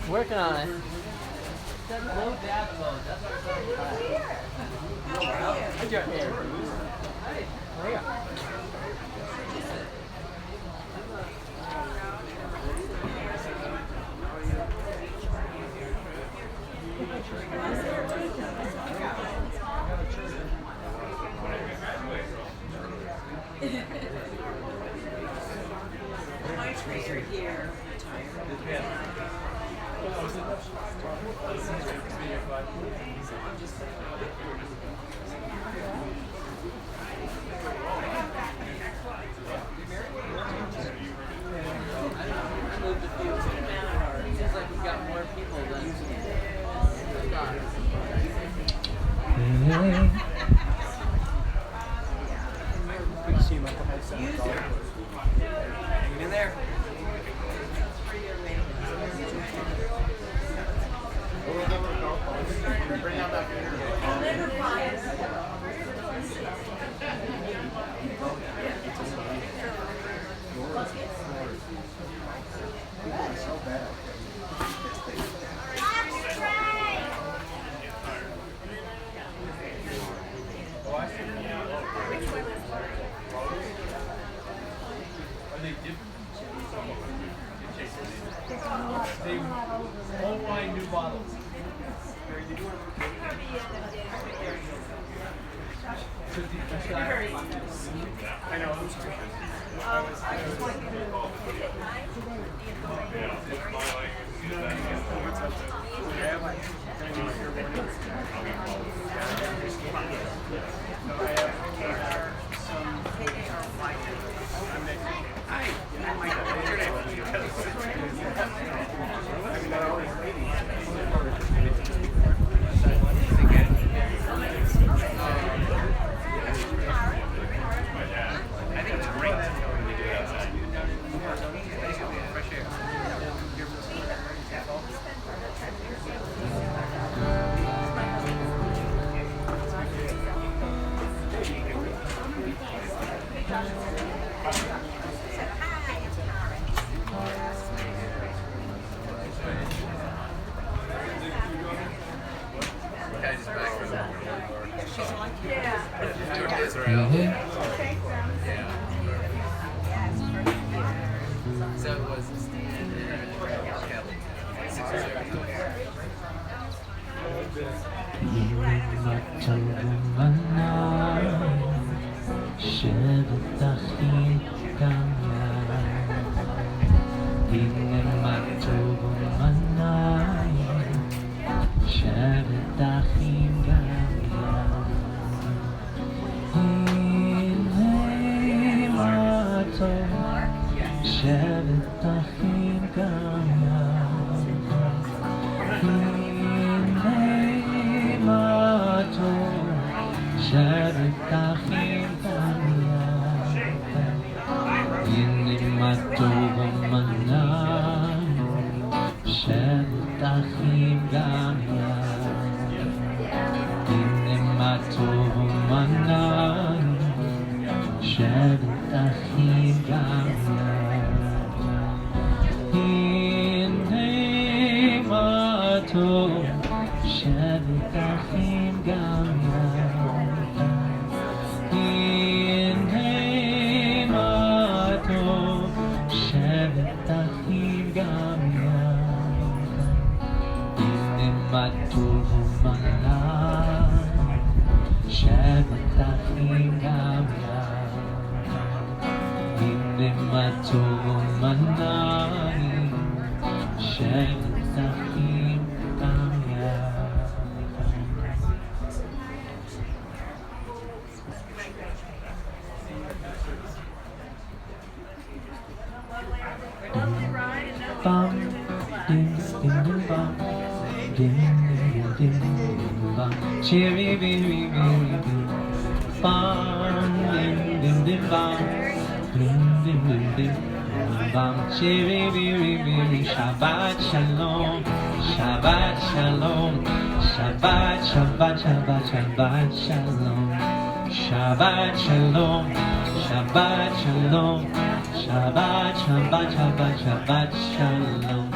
Working on it. Low dab mode. That's what I'm talking about. My trees are here. Seems like we've got more people than Good to see you, Michael. Hanging in there. Bring out that so bad. They won't find new bottles. I know. I'm sorry. I just want you to take it nice. So it was Shabbat achim gamya, hine matov manayim. Shabbat achim gamya, hine matov. Shabbat achim gamya, hine matov. Shabbat achim gamya, hine matov manayim. Shabbat achim gamya, hine matov manayim. Shabbat achim gamya, hine matov. Shabbat achim gamya, hine matov. Shabbat achim gamya, hine matov manayim. Shabbat achim gamya, hine matov manayim. Shabbat achim gamya. Lovely ride and no Bum, ding, ding, ding, bum, ding, ding, ding, ding, bum, chiri, biri, biri, biri, bum, ding, ding, ding, bum, ding, ding, ding, ding, bum, chiri, biri, biri, Shabbat shalom, Shabbat shalom, Shabbat, Shabbat, Shabbat, Shabbat shalom, Shabbat shalom, Shabbat shalom. Shabbat, Shabbat, Shabbat, Shabbat, Shalom.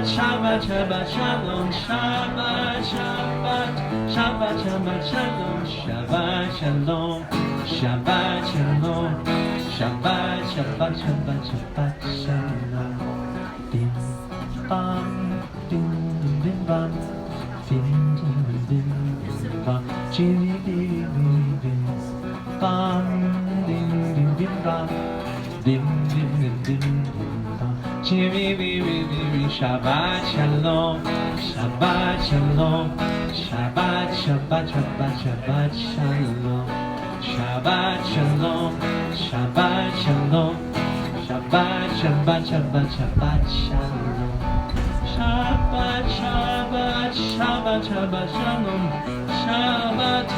Shabbat, Shabbat, Shalom, Shabbat, Shabbat, Shabbat, Shabbat, Shalom, Shabbat, Shalom, Shabbat, Shalom, Shabbat, Shabbat, Shabbat, Shabbat, Shalom. Dim bam, dim dim bam, dim dim dim bam, jimmy dim dim bam, dim dim dim bam, dim dim dim dim bam, jimmy Shabbat Shalom, Shabbat Shalom, Shabbat Shabbat Shabbat Shabbat Shalom, Shabbat Shalom, Shabbat Shalom, Shabbat Shabbat Shabbat Shabbat Shalom, Shabbat Shabbat Shabbat Shabbat Shalom, Shabbat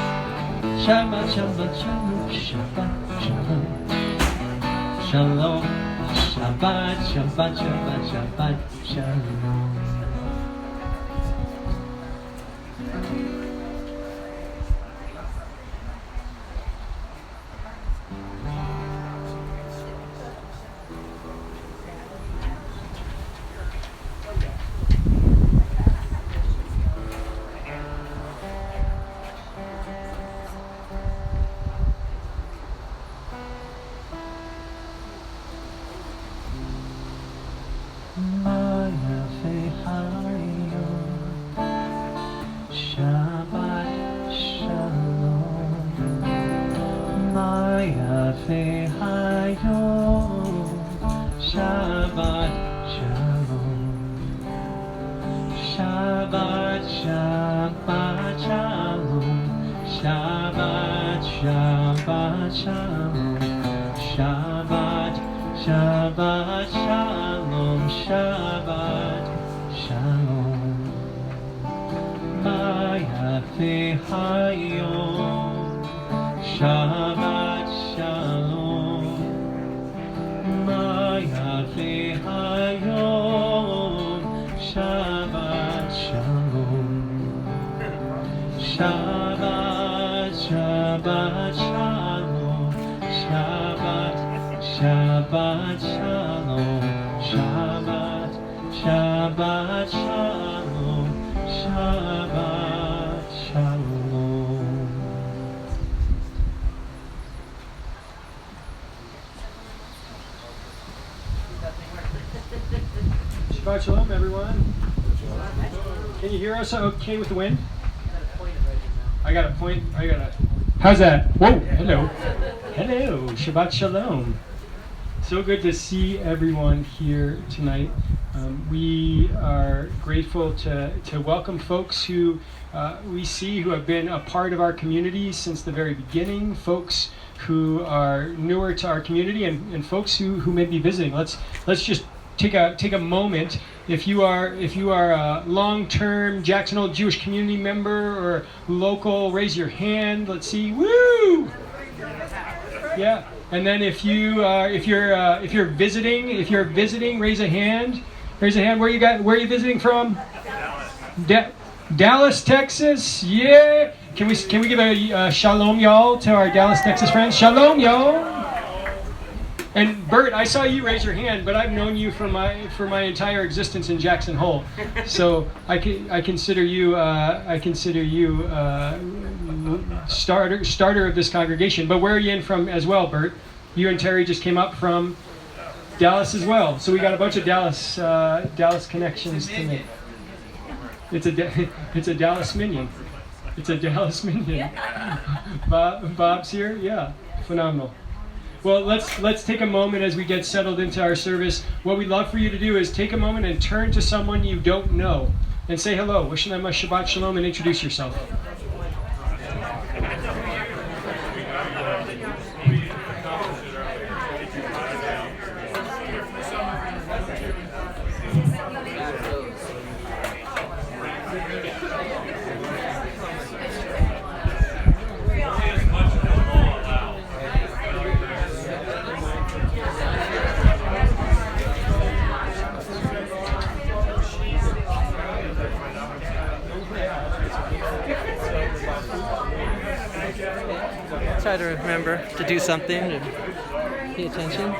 Shabbat Shabbat Shalom, Shabbat Shalom, Shalom. Shabbat, Shabbat, Shabbat, Shabbat, Shalom. Shabbat Shalom, everyone. Can you hear us okay with the wind? I got a point. How's that? Whoa, hello. Hello, Shabbat Shalom. So good to see everyone here tonight. We are grateful to welcome folks who we see who have been a part of our community since the very beginning, folks who are newer to our community, and folks who may be visiting. Let's just take a moment. If you are a long-term Jackson Hole Jewish community member or local, raise your hand. Let's see. Woo! Yeah. And then if you're visiting, raise a hand. Raise a hand. Where are you visiting from? Dallas, Texas. Yeah. Can we give a shalom y'all to our Dallas, Texas friends? Shalom y'all. And Bert, I saw you raise your hand, but I've known you for my entire existence in Jackson Hole, so I consider you starter of this congregation. But where are you in from as well, Bert? You and Terry just came up from Dallas as well, so we got a bunch of Dallas connections to make. It's a Dallas minion. It's a Dallas minion. Bob's here, yeah, phenomenal. Well, let's take a moment as we get settled into our service. What we'd love for you to do is take a moment and turn to someone you don't know and say hello, wishing them a Shabbat Shalom, and introduce yourself. Try to remember to do something and pay attention.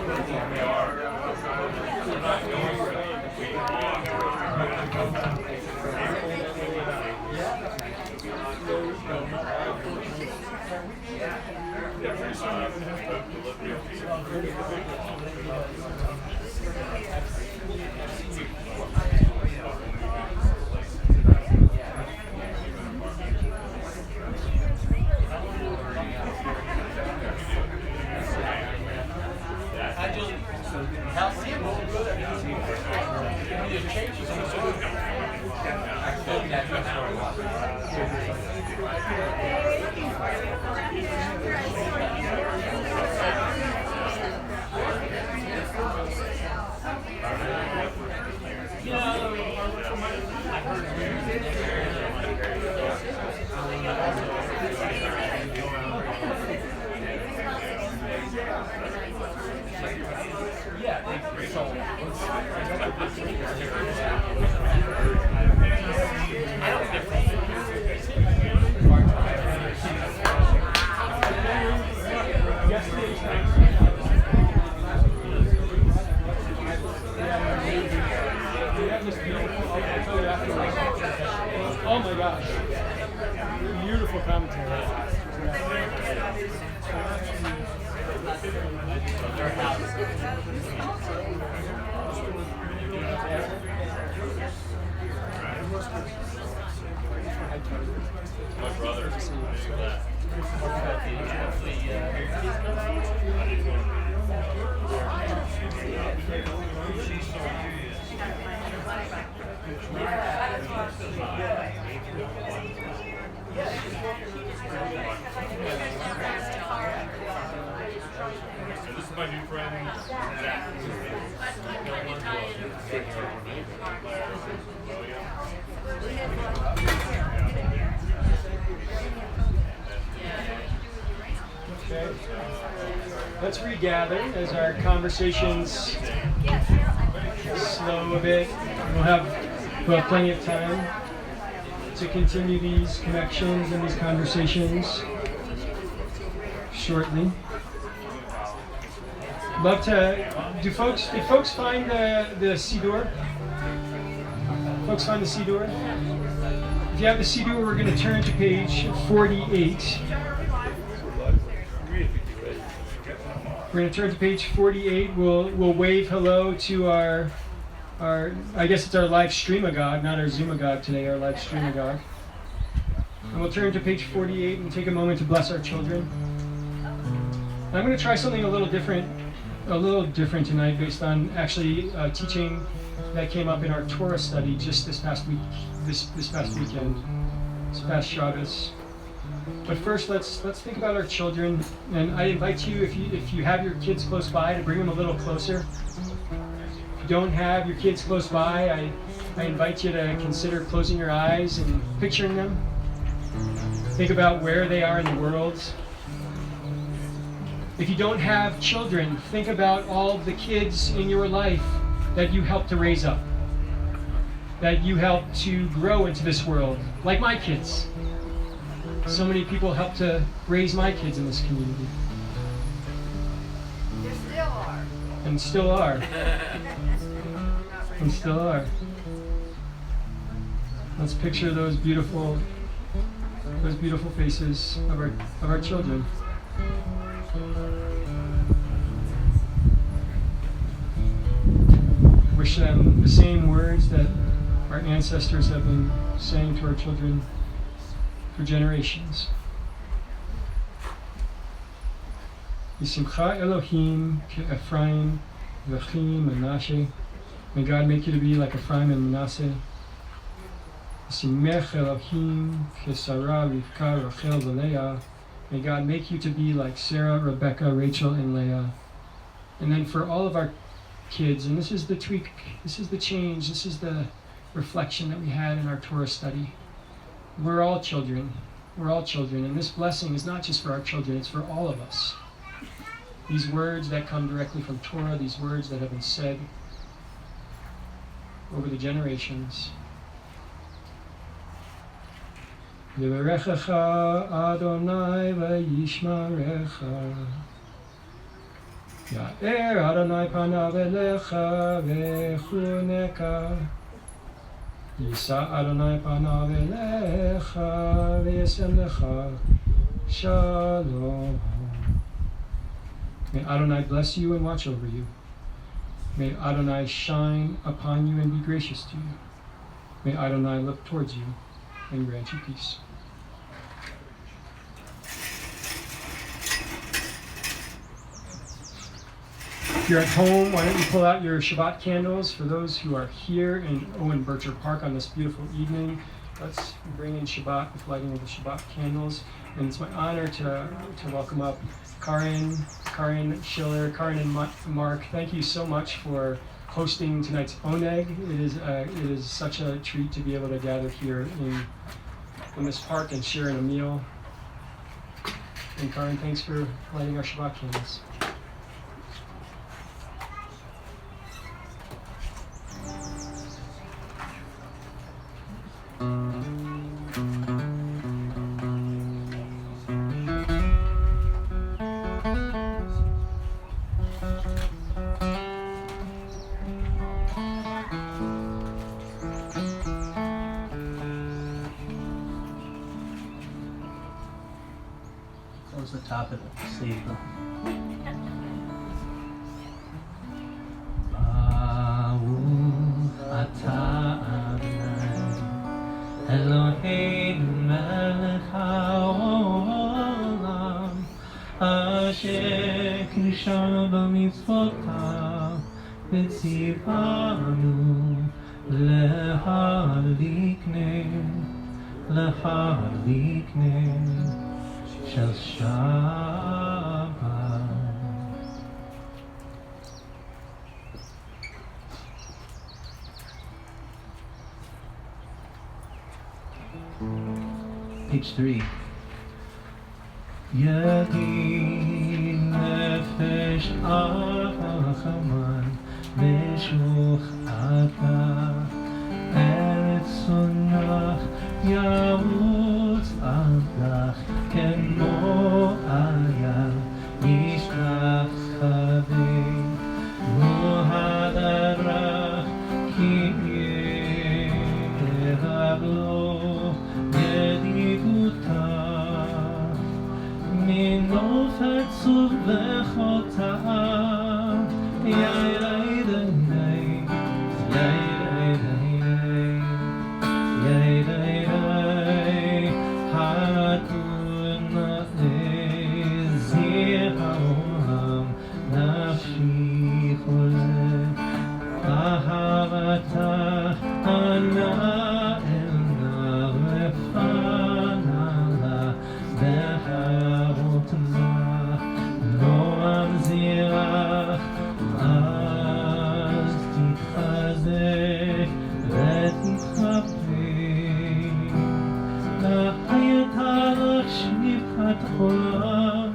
Oh my gosh. Beautiful commentary. My brother left. This is my new friend, Zach. Okay. Let's regather as our conversations slow a bit. We'll have plenty of time to continue these connections and these conversations shortly. Love to. Did folks find the Siddur? Folks find the Siddur? If you have the Siddur, we're going to turn to page 48. We're going to turn to page 48. We'll wave hello to our I guess it's our live streamagog, not our Zoomagog today, our live streamagog. And we'll turn to page 48 and take a moment to bless our children. I'm going to try something a little different tonight based on actually teaching that came up in our Torah study just this past week, this past weekend, this past Shabbos. But first, let's think about our children, and I invite you, if you have your kids close by, to bring them a little closer. If you don't have your kids close by, I invite you to consider closing your eyes and picturing them. Think about where they are in the world. If you don't have children, think about all the kids in your life that you helped to raise up, that you helped to grow into this world, like my kids. So many people helped to raise my kids in this community. You still are. And still are. And still are. Let's picture those beautiful faces of our children. Wish them the same words that our ancestors have been saying to our children for generations. Yisimcha Elohim ke'Ephraim v'chi Menashe. May God make you to be like Ephraim and Manasseh. Yisimech Elohim ke'Sarah Rivka Rachel v'Leah. May God make you to be like Sarah, Rebecca, Rachel, and Leah. And then for all of our kids, and this is the tweak, this is the change, this is the reflection that we had in our Torah study. We're all children. We're all children. And this blessing is not just for our children, it's for all of us. These words that come directly from Torah, these words that have been said over the generations. Yevarechecha Adonai v'yishmarecha. Ya'er Adonai panav elecha v'chuneka. Yisa Adonai panav elecha v'yasem lecha shalom. May Adonai bless you and watch over you. May Adonai shine upon you and be gracious to you. May Adonai look towards you and grant you peace. If you're at home, why don't you pull out your Shabbat candles? For those who are here in Owen Bircher Park on this beautiful evening, let's bring in Shabbat with lighting of the Shabbat candles. And it's my honor to welcome up Karin Schiller, Karin and Mark. Thank you so much for hosting tonight's Oneg. It is such a treat to be able to gather here in this park and share in a meal. And Karin, thanks for lighting our Shabbat candles. Close the top of the sefer. Baruch atah Adonai Eloheinu melech haolam asher kishanu b'mitzvotav v'tzivanu lehaliknei shel Shabbat. Page 3. Yadi nefesh achaman meshuch ata eretz sunach yavutz alach kemo ayal yishlach chavei muhadarach ki yeraglo yedivutach minofet suv lechotav yaidaidai yaidaidai hatuna ezir haolam nafshi choleh ahavata ana elna lefanala beharot zah lo amzirach אז תתחזק ותתחבק להייתה לך שפחת עולם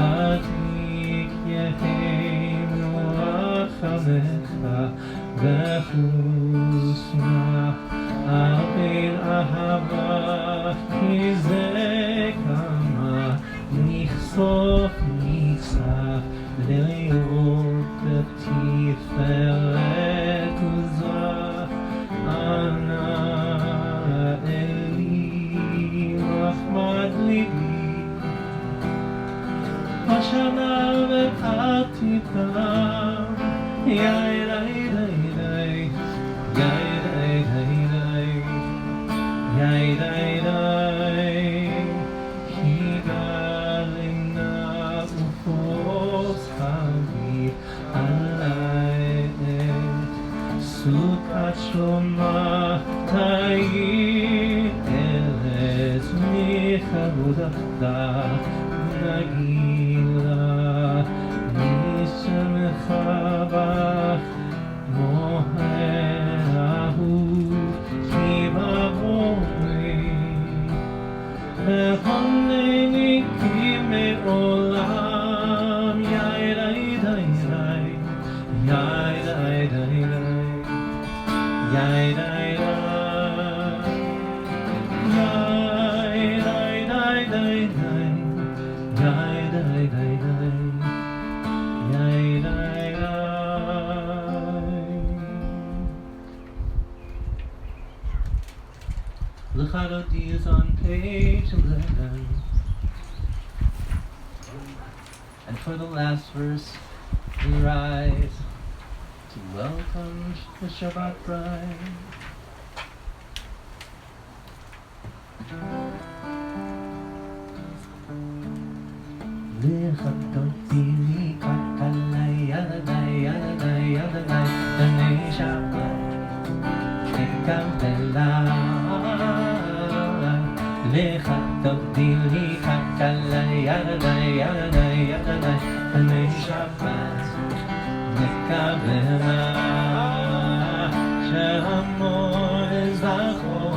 ותיק יהינו רחמך וחוסנך אבין אהבה כי זה כמה נכסוף ניצח לראות בתפארת עוזה אנא אלי רחמד ליבי השנה ועתידה שלמה תאיר ארץ מכבודתה נגילה משמך בך מוהר אהוב כי בבורי וחונני כי מעולם יאי די Yai dai dai, yai dai dai dai, yai age 11. And for the last verse, we rise to welcome the Shabbat bride. לכבדותי לי כלכלי ילדי ילדי ילדי בני שבת תקבלה לכבדותי לי כלכלי ילדי ילדי ילדי בני שבת תקבלה שהמון זכור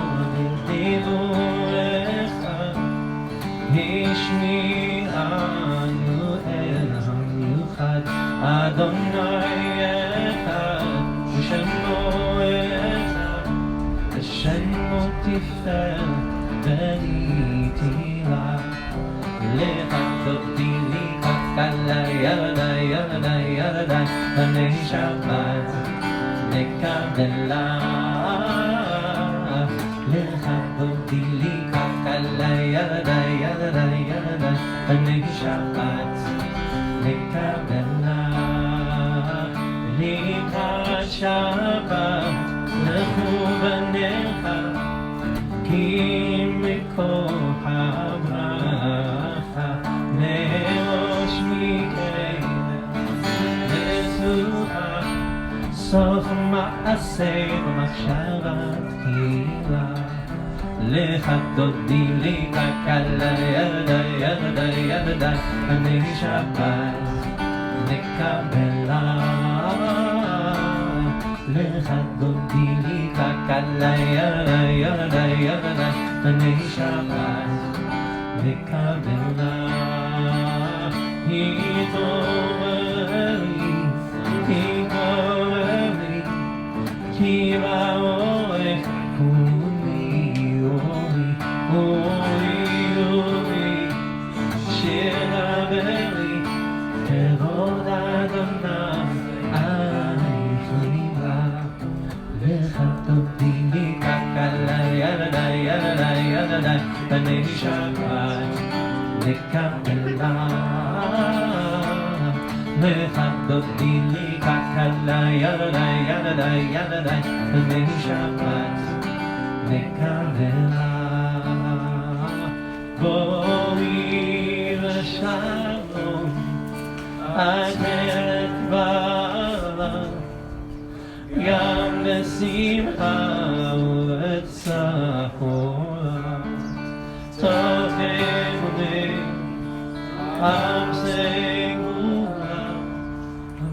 תדעו לך השמיענו אל המיוחד אדוני אחד ושמו אחד ושמו תפאר בניתי לך לכבדותי לי כלכלי ילדי ילדי ילדי בני שבת נקבלה לכבדותי לי כלכלי ילדי ילדי ילדי בני שבת נקבלה לקראת שבת לכו בניך כי מכוח הברכה מראש מכלב לצוחה סוף מעשה במחשבת קהילה לכבדותי לי כלכלי ילדי ילדי ילדי בני שבת נקבלה לכבדותי לי כלכלי ילדי ילדי ילדי בני שבת נקבלה התעוררי התעוררי כי באורך אורי שרברי כבוד אדוני עלייך ניבא לכבדותי לי כלכלי ילדי ילדי ילדי בני שבת נקבלה לכבדותי לי כלכלי ילדי ילדי ילדי בני שבת נקבלה בואי ושלום עטרת בעלה גם בשמחה ובצחורה תוך אמוני עם סגולה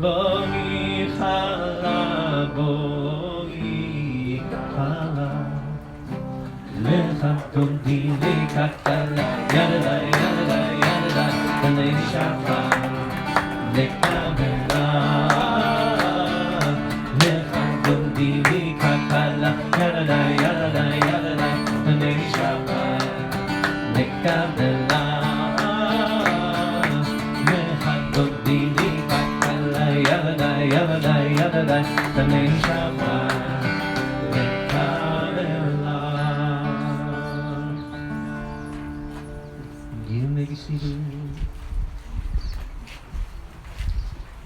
בואי חלה בואי חלה לכבדותי לי כלכלי ילדי ילדי ילדי בני שבת נקבלה לכבדותי לי כלכלי ילדי ילדי ילדי בני שבת נקבלה לכבדותי לי כלכלי ילדי ילדי ילדי בני שבת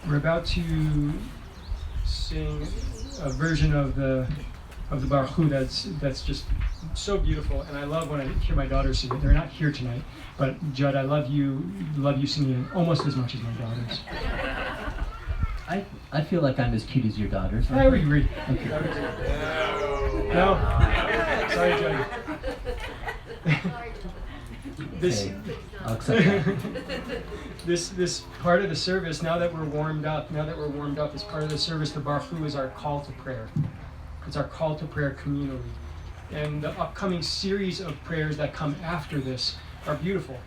We're about to sing a version of the Baruch Hu that's just so beautiful, and I love when I hear my daughters sing it. They're not here tonight, but Judd, I love you singing it almost as much as my daughters. I feel like I'm as cute as your daughters. I would agree. Okay. No, sorry, Judd. Okay, I'll accept that. This part of the service, now that we're warmed up, as part of the service, the Baruch Hu is our call to prayer. It's our call to prayer communally. And the upcoming series of prayers that come after this are beautiful.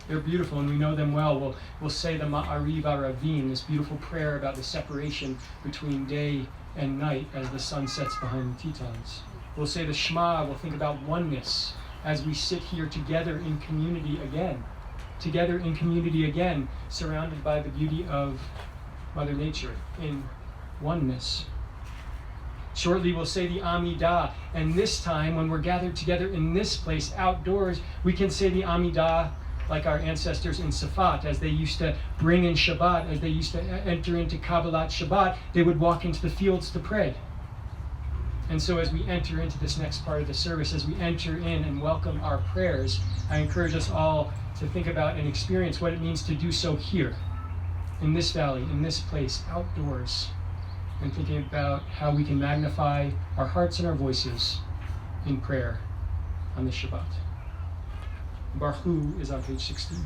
They're beautiful, and we know them well. We'll say the Ma'ariv Aravim, this beautiful prayer about the separation between day and night as the sun sets behind the Tetons. We'll say the Shema, we'll think about oneness as we sit here together in community again, surrounded by the beauty of Mother Nature in oneness. Shortly we'll say the Amidah, and this time when we're gathered together in this place outdoors, we can say the Amidah like our ancestors in Safat, as they used to bring in Shabbat, as they used to enter into Kabbalat Shabbat, they would walk into the fields to pray. And so as we enter into this next part of the service, as we enter in and welcome our prayers, I encourage us all to think about and experience what it means to do so here, in this valley, in this place, outdoors, and thinking about how we can magnify our hearts and our voices in prayer on this Shabbat. Baruch Hu is on page 16.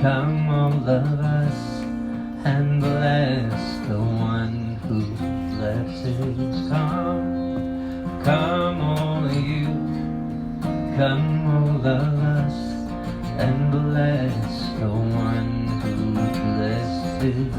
Come, all of us, and bless the one who blesses. Come, all of you. Come, all of us, and bless the one who blesses.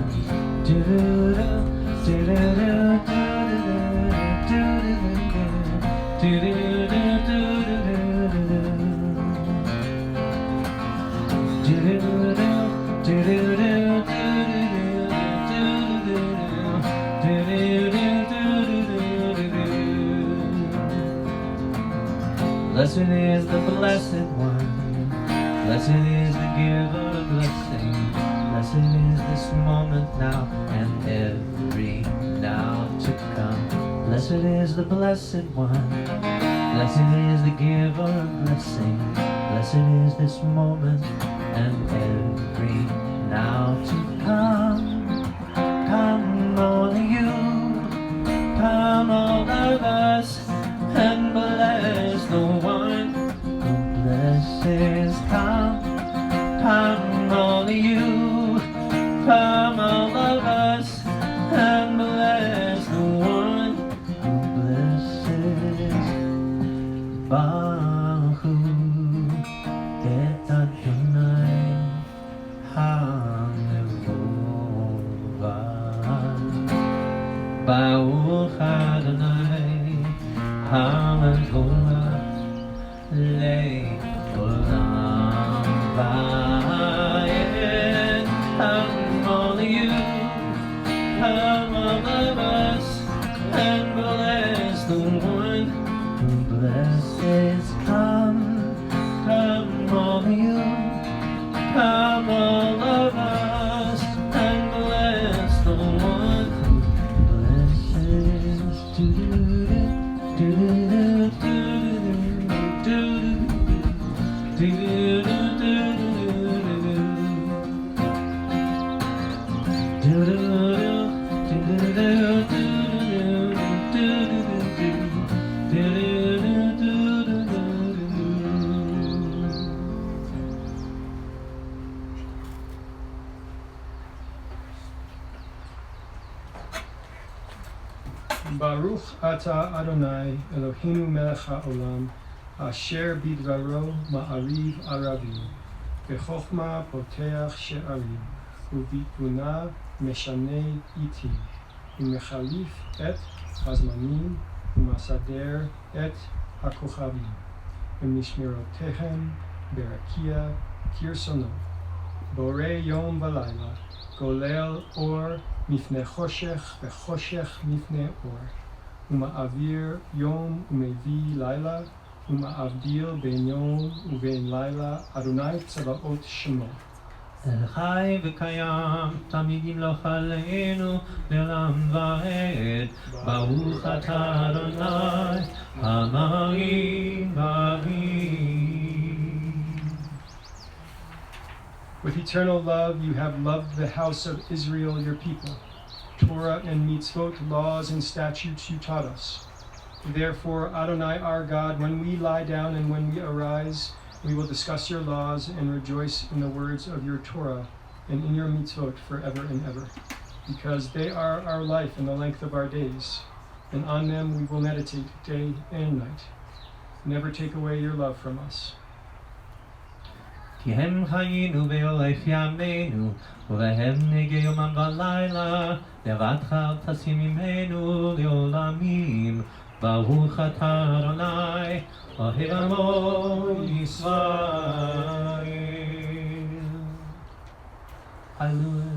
Blessed is the blessed one, blessed is the giver of blessing, blessed is this moment now and every now to come. Blessed is the blessed one, blessed is the giver of blessing, blessed is this moment and every now to come. Come all of you, come all of us, and bless the one who blesses. Come all of you, come all of us, and bless the one who blesses. Baruch Hu et Adonai HaMevorach. Baruch Adonai HaMevorach Le'olam Va'ed. Come all of you, come all of us, and bless the one who blesses. Come all of you, come all of us, and bless the one who Baruch Ata Adonai Eloheinu melech haolam, asher bidvaro ma'ariv aravim, v'chochma poteach she'arim, u'bitbuna meshanei iti, u'mechalif et hazmanim, u'masader et hakochavim, u'mishmerotehem berakia kirsono, borei yom v'layla, golel or mifne choshech v'choshech mifne or, uma'avir yom umevi laila, uma'avdil ben yom uben laila, Adonai tzavaot shemo. חי וקיים, תמיד ימלוך עלינו לעולם ועד. ברוך אתה אדוני, המרים ברבים. With eternal love you have loved the house of Israel, your people. Torah and mitzvot, laws and statutes you taught us. Therefore, Adonai our God, when we lie down and when we arise, we will discuss your laws and rejoice in the words of your Torah and in your mitzvot forever and ever. because they are our life and the length of our days, and on them we will meditate day and night. Never take away your love from us. כי הם חיינו באלף ימינו, ובהם נגיע יומם ולילה, לבדך אל תשים ממנו לעולמים. ברוך אתה אדוני, אוהב עמו ישראל. Hallelujah.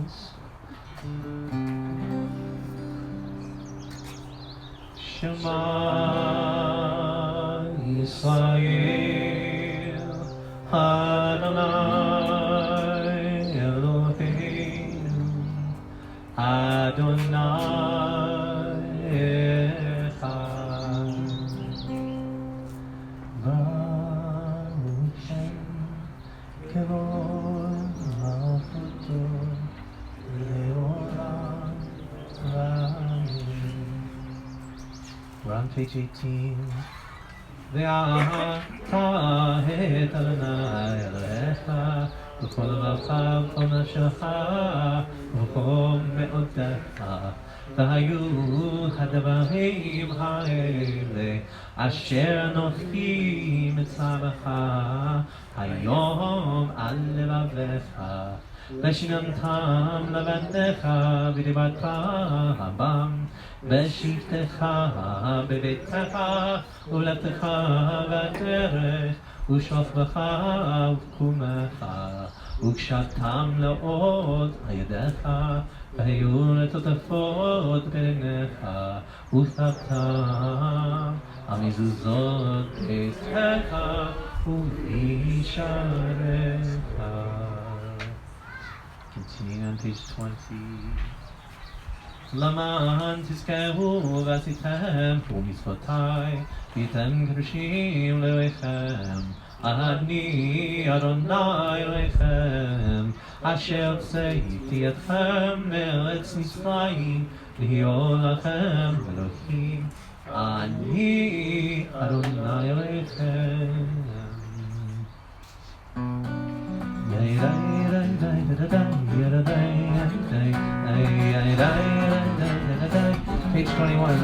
Shema Yisrael, Adonai Eloheinu, Adonai Echad. Baruch Shem Kevod Malchuto Leolam Amen. We're on page 18. ואהבת את אדוני אלוהיך בכל לבבך ובכל נפשך ובכל מאודך. והיו הדברים האלה אשר אנוכי מצווך היום על לבבך, ושיננתם לבניך בדיבתך בם, בשבתך בביתך ולבטך בדרך, ושוכבך ובקומך, וקשתם לעוד על-ידיך, והיו לטוטפות בעיניך, וכתבתם על מזוזות ביתך ובישעריך. Continuing on page 20. למען תזכרו ועשיתם ומצוותי, והייתם קדושים לאלוהיכם. אני אדוני אלוהיכם, אשר הוצאתי אתכם מארץ מצרים, להיות לכם אלוהים. אני אדוני אלוהיכם. Page 21.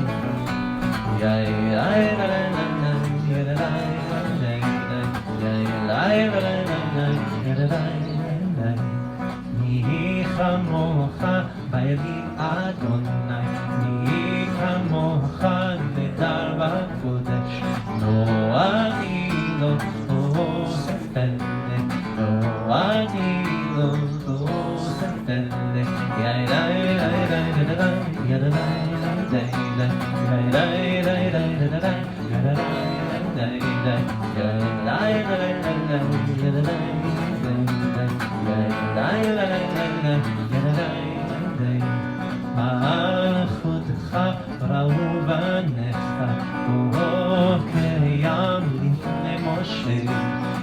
מי כמוך בימים אדוני, מי כמוך נדר בקודש, לא אני לא ספק. מלכותך ראו בניך, קים לפני משה.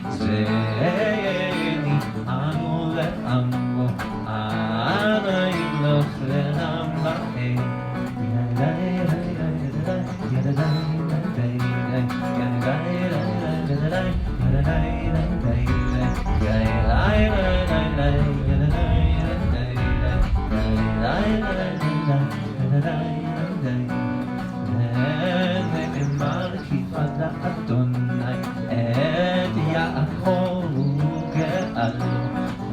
זני עמו לעמו, אנא ימלוך לעם בהם. נאמר כי פדה אדוני את יעקב וגאלו,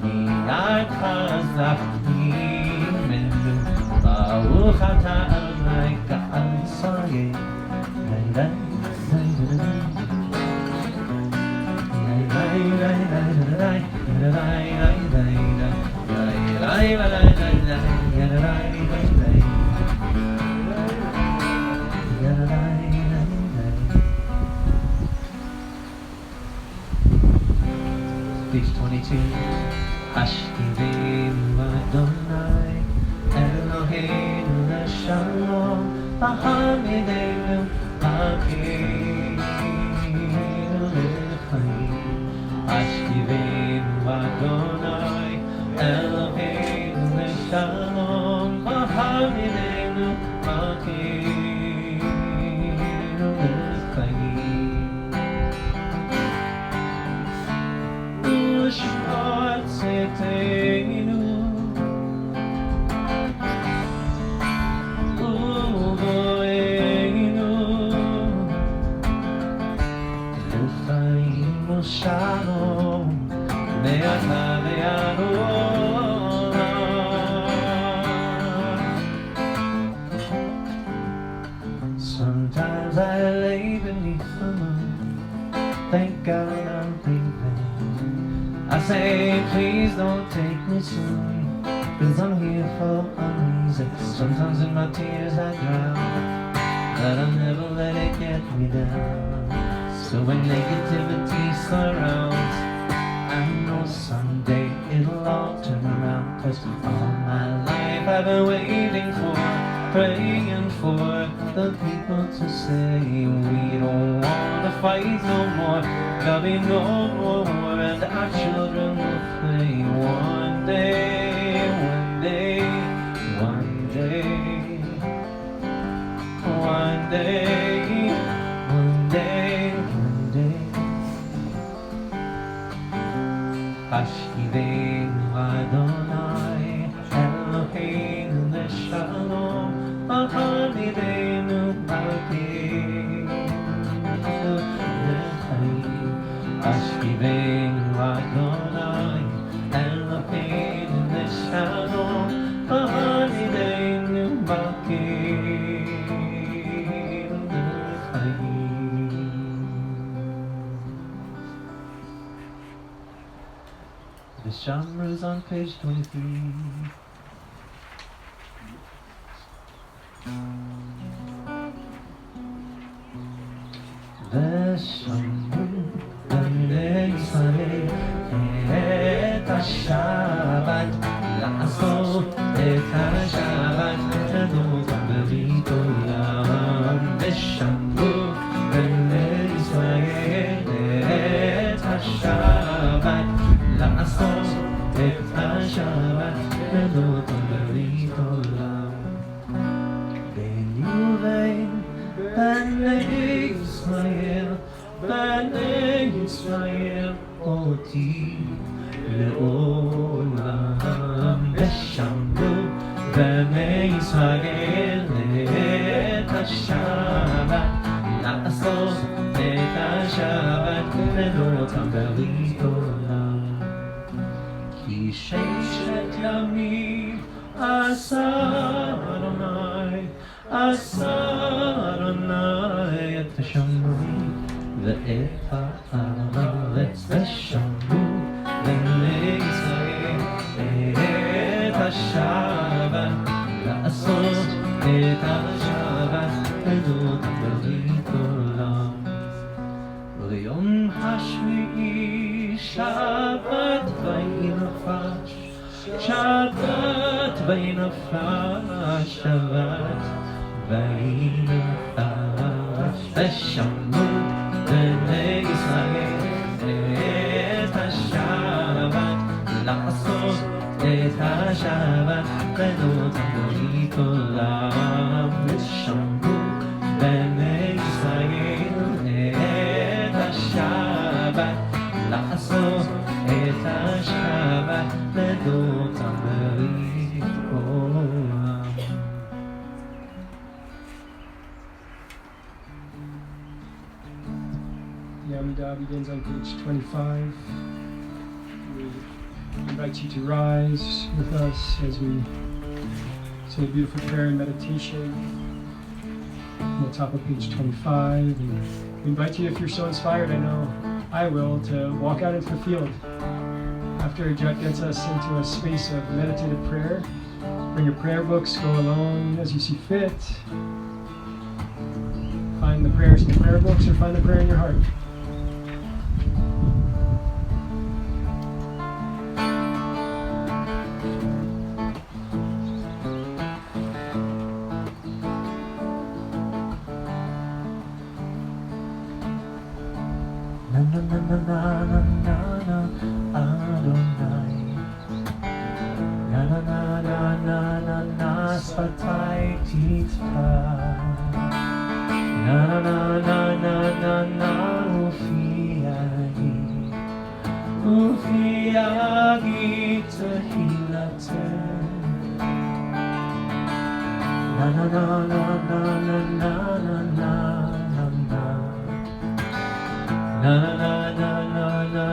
מיד חזק ממנו. ברוך אתה אדוני גאל ישראל. Page 22. השכיבנו אדוני אלוהינו לשלום, בהעמידנו הגינו לחיים. השכיבנו אדוני אלוהינו לשלום, בהעמידנו הגינו לחיים. ושמוע צאתנו shalom ve'ata ve'adolam. Sometimes I lay beneath the moon, thank God I'm breathing. I say, please don't take me soon, 'cause I'm here for a reason. Sometimes in my tears I drown, but I'll never let it get me down. So when negativity surrounds, I know someday it'll all turn around. 'Cause all my life I've been waiting for, praying for the people to say, we don't wanna fight no more, there'll be no more war, and our children will play. One day, one day, one day, one day, one day, one day. Hashivenu Adonai Eloheinu Leshalom Hamidenu Malkeinu Lechayim. Hashivenu Adonai Eloheinu Leshalom Hamidenu Malkeinu Lechayim. The Shamru's on page 23. ושמרו בני ישראל את השבת, לעשות את השבת קדוש ברית עולם. ושמרו בני ישראל את השבת, לעשות את השבת קדוש ברית עולם. בין ובין בני ישראל, בני ישראל אותי לעולם. ושמרו בני ישראל את השבת, לעשות את השבת קדוש ברית עולם. כי ששת ימים עשה אדוני, עשה אדוני את השמיים ואת הארץ. ושמרו בני ישראל את השבת, לעשות את השבת קדוש ברית עולם. ביום השביעי שבת וינפש, שבת וינפש, שבת וינפש. ושמרו בני ישראל את השבת, לעשות את השבת קדוש ברית עולם. ושמרו בני ישראל את השבת, לעשות את השבת קדוש ברית עולם. The Amidah begins on page 25. We invite you to rise with us as we say a beautiful prayer and meditation on the top of page 25. And we invite you, if you're so inspired, I know I will, to walk out into the field. After Jet gets us into a space of meditative prayer, bring your prayer books, go alone as you see fit. Find the prayers in the prayer books or find the prayer in your heart. Na na na na na na na Adonai. Na na na na na na na Sfatai Tita. Na na na na na na Ufiagi, Ufiagi Tehilate. Na na na na na na na na na na. Na na na na na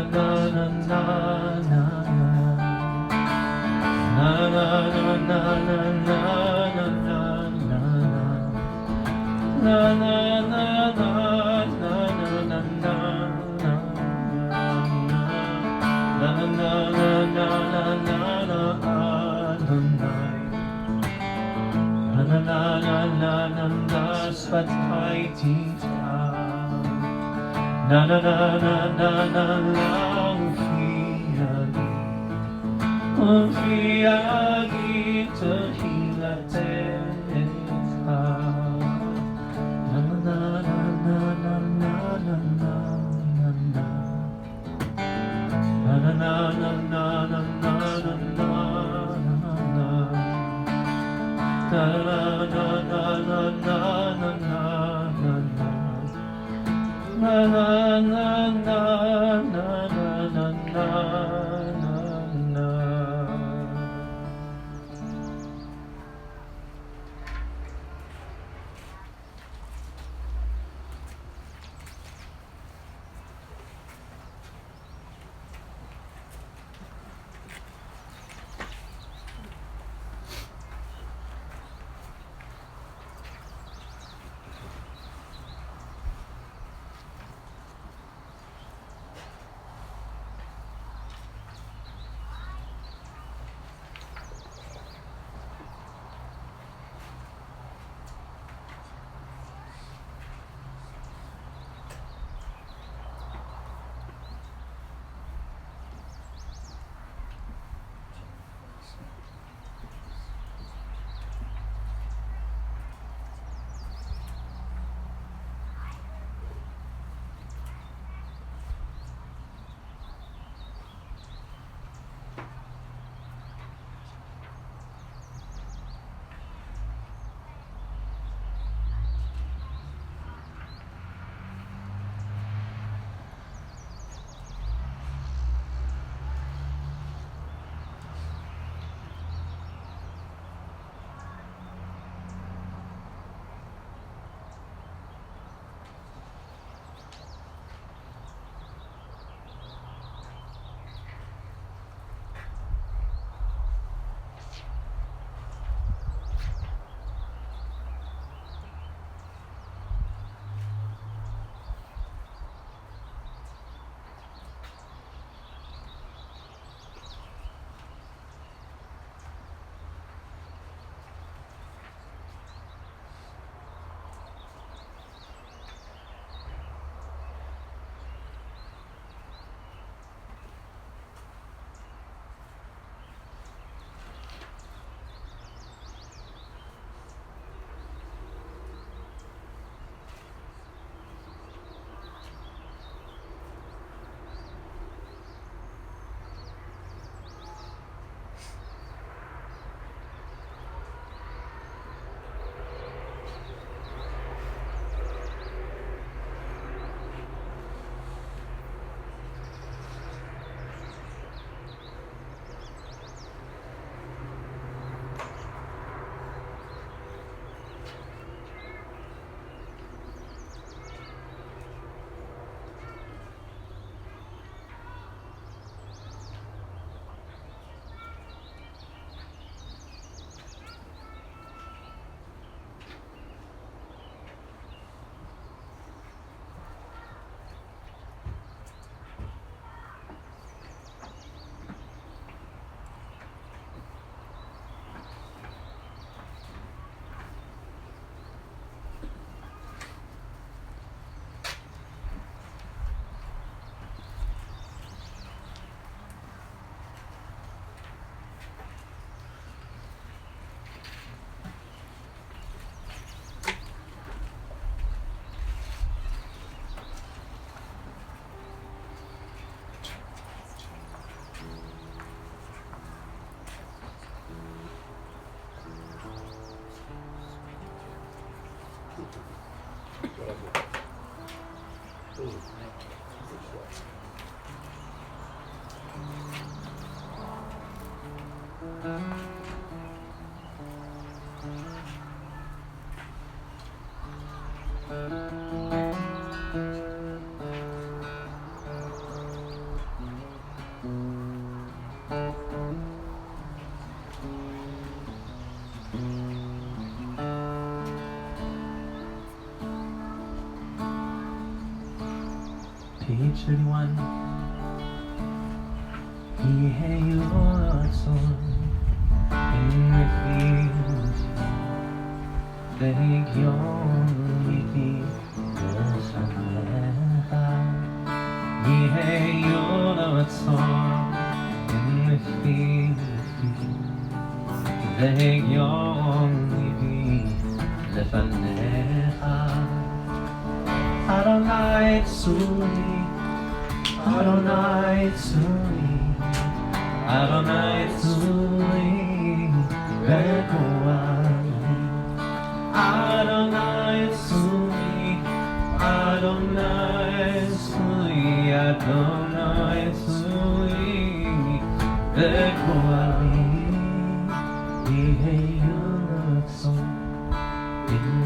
Page 31. 이해요 손 대경이 내가 이해요 손 대경이 לפניך אדוני צורי אדוני צורי אדוני צורי וגואלי אדוני צורי אדוני צורי אדוני צורי וגואלי יהיה רצון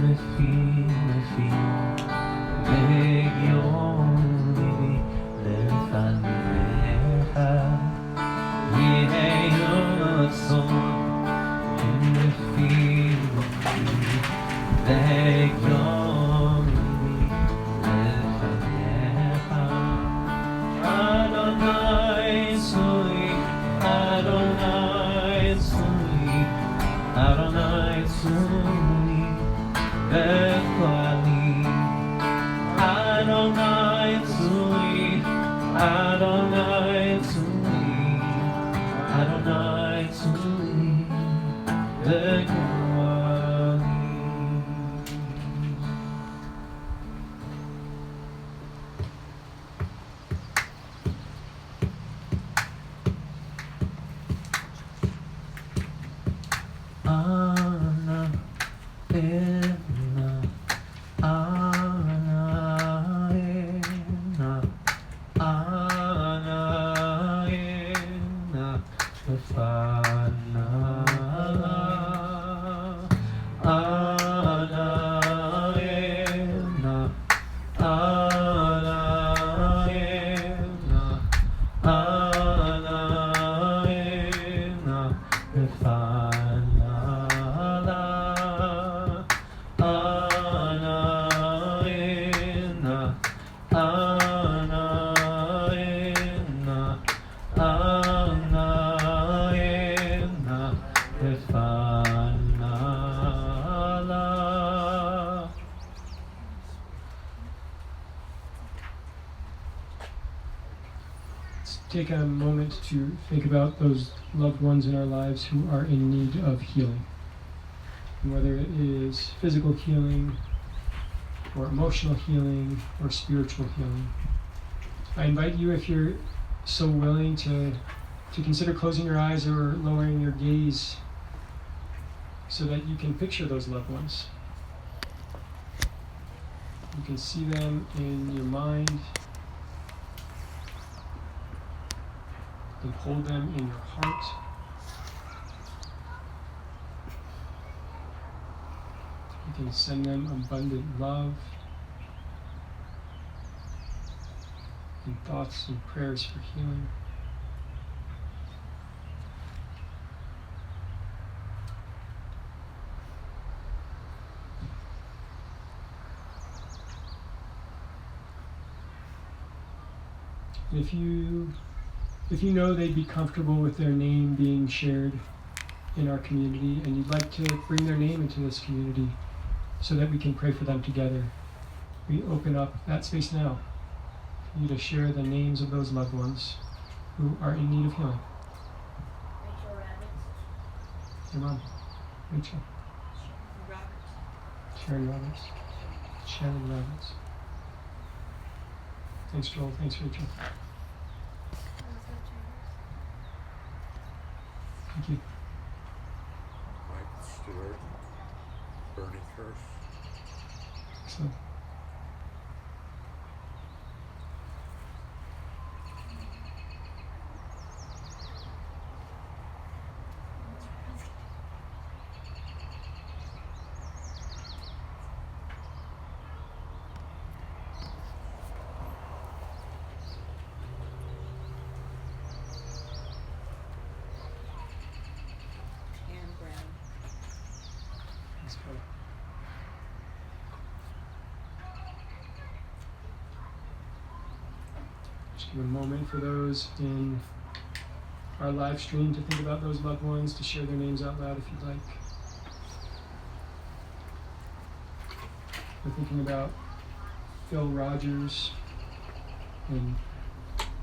לפי והגיון ליבי לפניך יהיה רצון לפי והגיון ליבי לפניך אדוני צורי אדוני צורי אדוני צורי וגואלי אדוני צורי אדוני צורי אדוני צורי וגואלי אנא אנא Take a moment to think about those loved ones in our lives who are in need of healing. And whether it is physical healing, or emotional healing, or spiritual healing. I invite you, if you're so willing, to consider closing your eyes or lowering your gaze so that you can picture those loved ones. You can see them in your mind. And hold them in your heart. You can send them abundant love and thoughts and prayers for healing. And if you know they'd be comfortable with their name being shared in our community, and you'd like to bring their name into this community so that we can pray for them together, we open up that space now for you to share the names of those loved ones who are in need of healing. Rachel Rabbits. Your mom, Rachel, Roberts. Sharon Roberts, Shannon Roberts. Thanks, Joel. Thanks, Rachel. Thank you. Mike Stewart, Bernie Kirsch. Excellent. Anne Brown. Thanks, Paula. Just give a moment for those in our live stream to think about those loved ones, to share their names out loud if you'd like. We're thinking about Phil Rogers and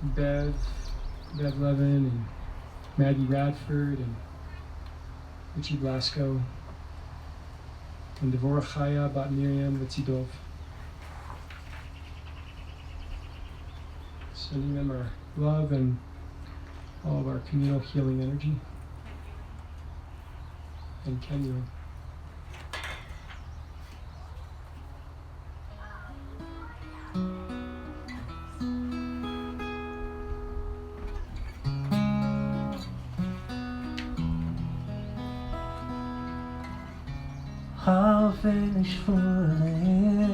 Bev Levin and Maggie Radford and Richie Blasco and Devorah Chaya Bat Miriam Litzidov. Sending them our love and all of our communal healing energy. And Kenya. Finish fooling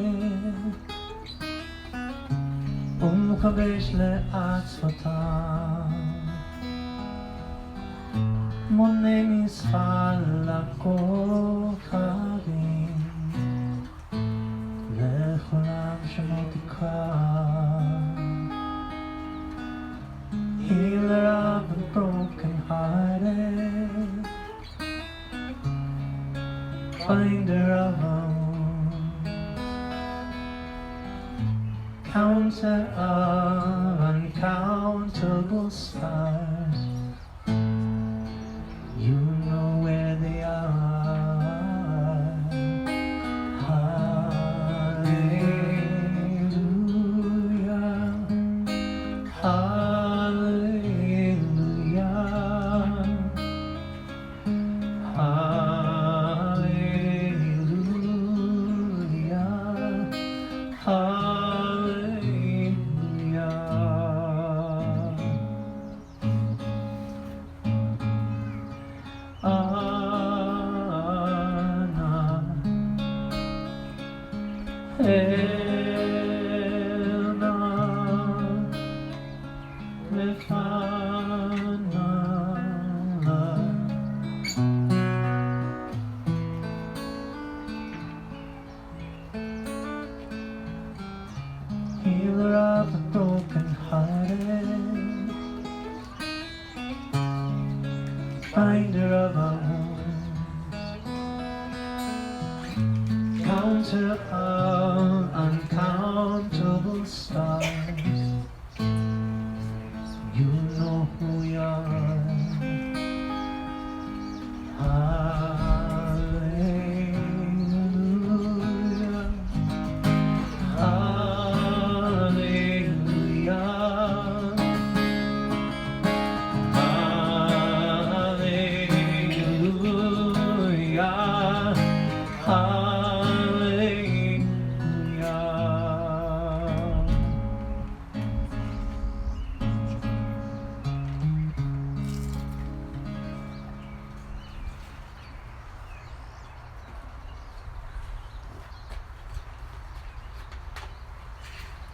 ומקבש לאט שפתיו מונה מספר לכוכבים לכולם שמות תקרא Healer of the broken hearted Finder of wounds, counter of uncountable stars. You know where they are. Hallelujah, hallelujah, Healer of the broken hearted, finder of our wounds, counter of uncountable stars. You know who we are.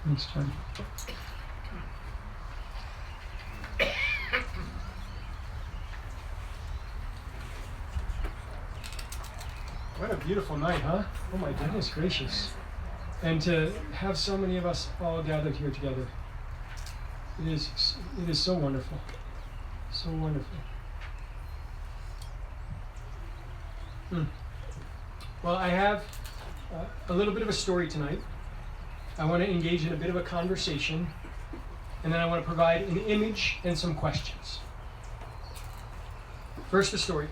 Thanks, Charlie. What a beautiful night, huh? Oh my goodness gracious. And to have so many of us all gathered here together. It is so wonderful. So wonderful. Well, I have a little bit of a story tonight. I want to engage in a bit of a conversation, and then I want to provide an image and some questions. First, the story.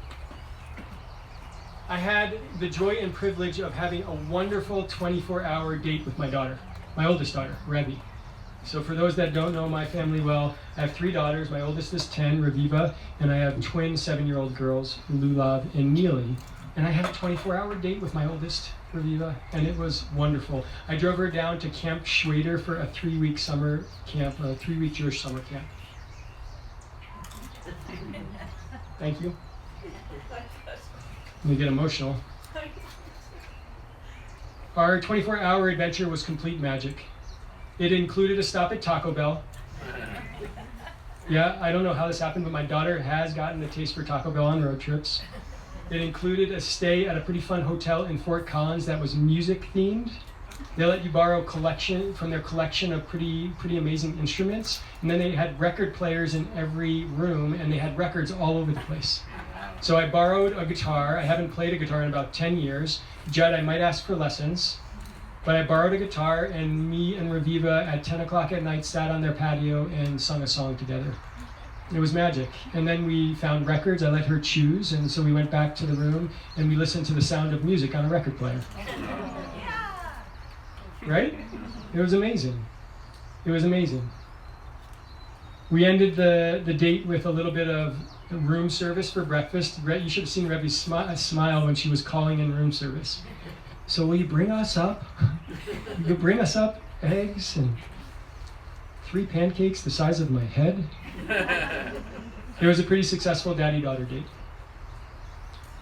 I had the joy and privilege of having a wonderful 24-hour date with my daughter, my oldest daughter, Rebbe. So for those that don't know my family well, I have 3 daughters. My oldest is 10, Reviva, and I have twin 7-year-old girls, Lulav and Neely. And I had a 24-hour date with my oldest, Reviva, and it was wonderful. I drove her down to Camp Schwader for a 3-week summer camp, a 3-week Jewish summer camp. Thank you. Let me get emotional. Our 24-hour adventure was complete magic. It included a stop at Taco Bell. Yeah, I don't know how this happened, but my daughter has gotten a taste for Taco Bell on road trips. It included a stay at a pretty fun hotel in Fort Collins that was music themed. They let you borrow collection from their collection of pretty amazing instruments, and then they had record players in every room, and they had records all over the place. So I borrowed a guitar. I haven't played a guitar in about 10 years. Judd, I might ask for lessons, but I borrowed a guitar, and me and Raviva at 10 o'clock at night sat on their patio and sung a song together. It was magic. And then we found records. I let her choose, and so we went back to the room and we listened to the sound of music on a record player. Right? It was amazing. It was amazing. We ended the date with a little bit of room service for breakfast. You should have seen Rebbe's smile when she was calling in room service. So will you bring us up? You bring us up eggs and 3 pancakes the size of my head? It was a pretty successful daddy-daughter date.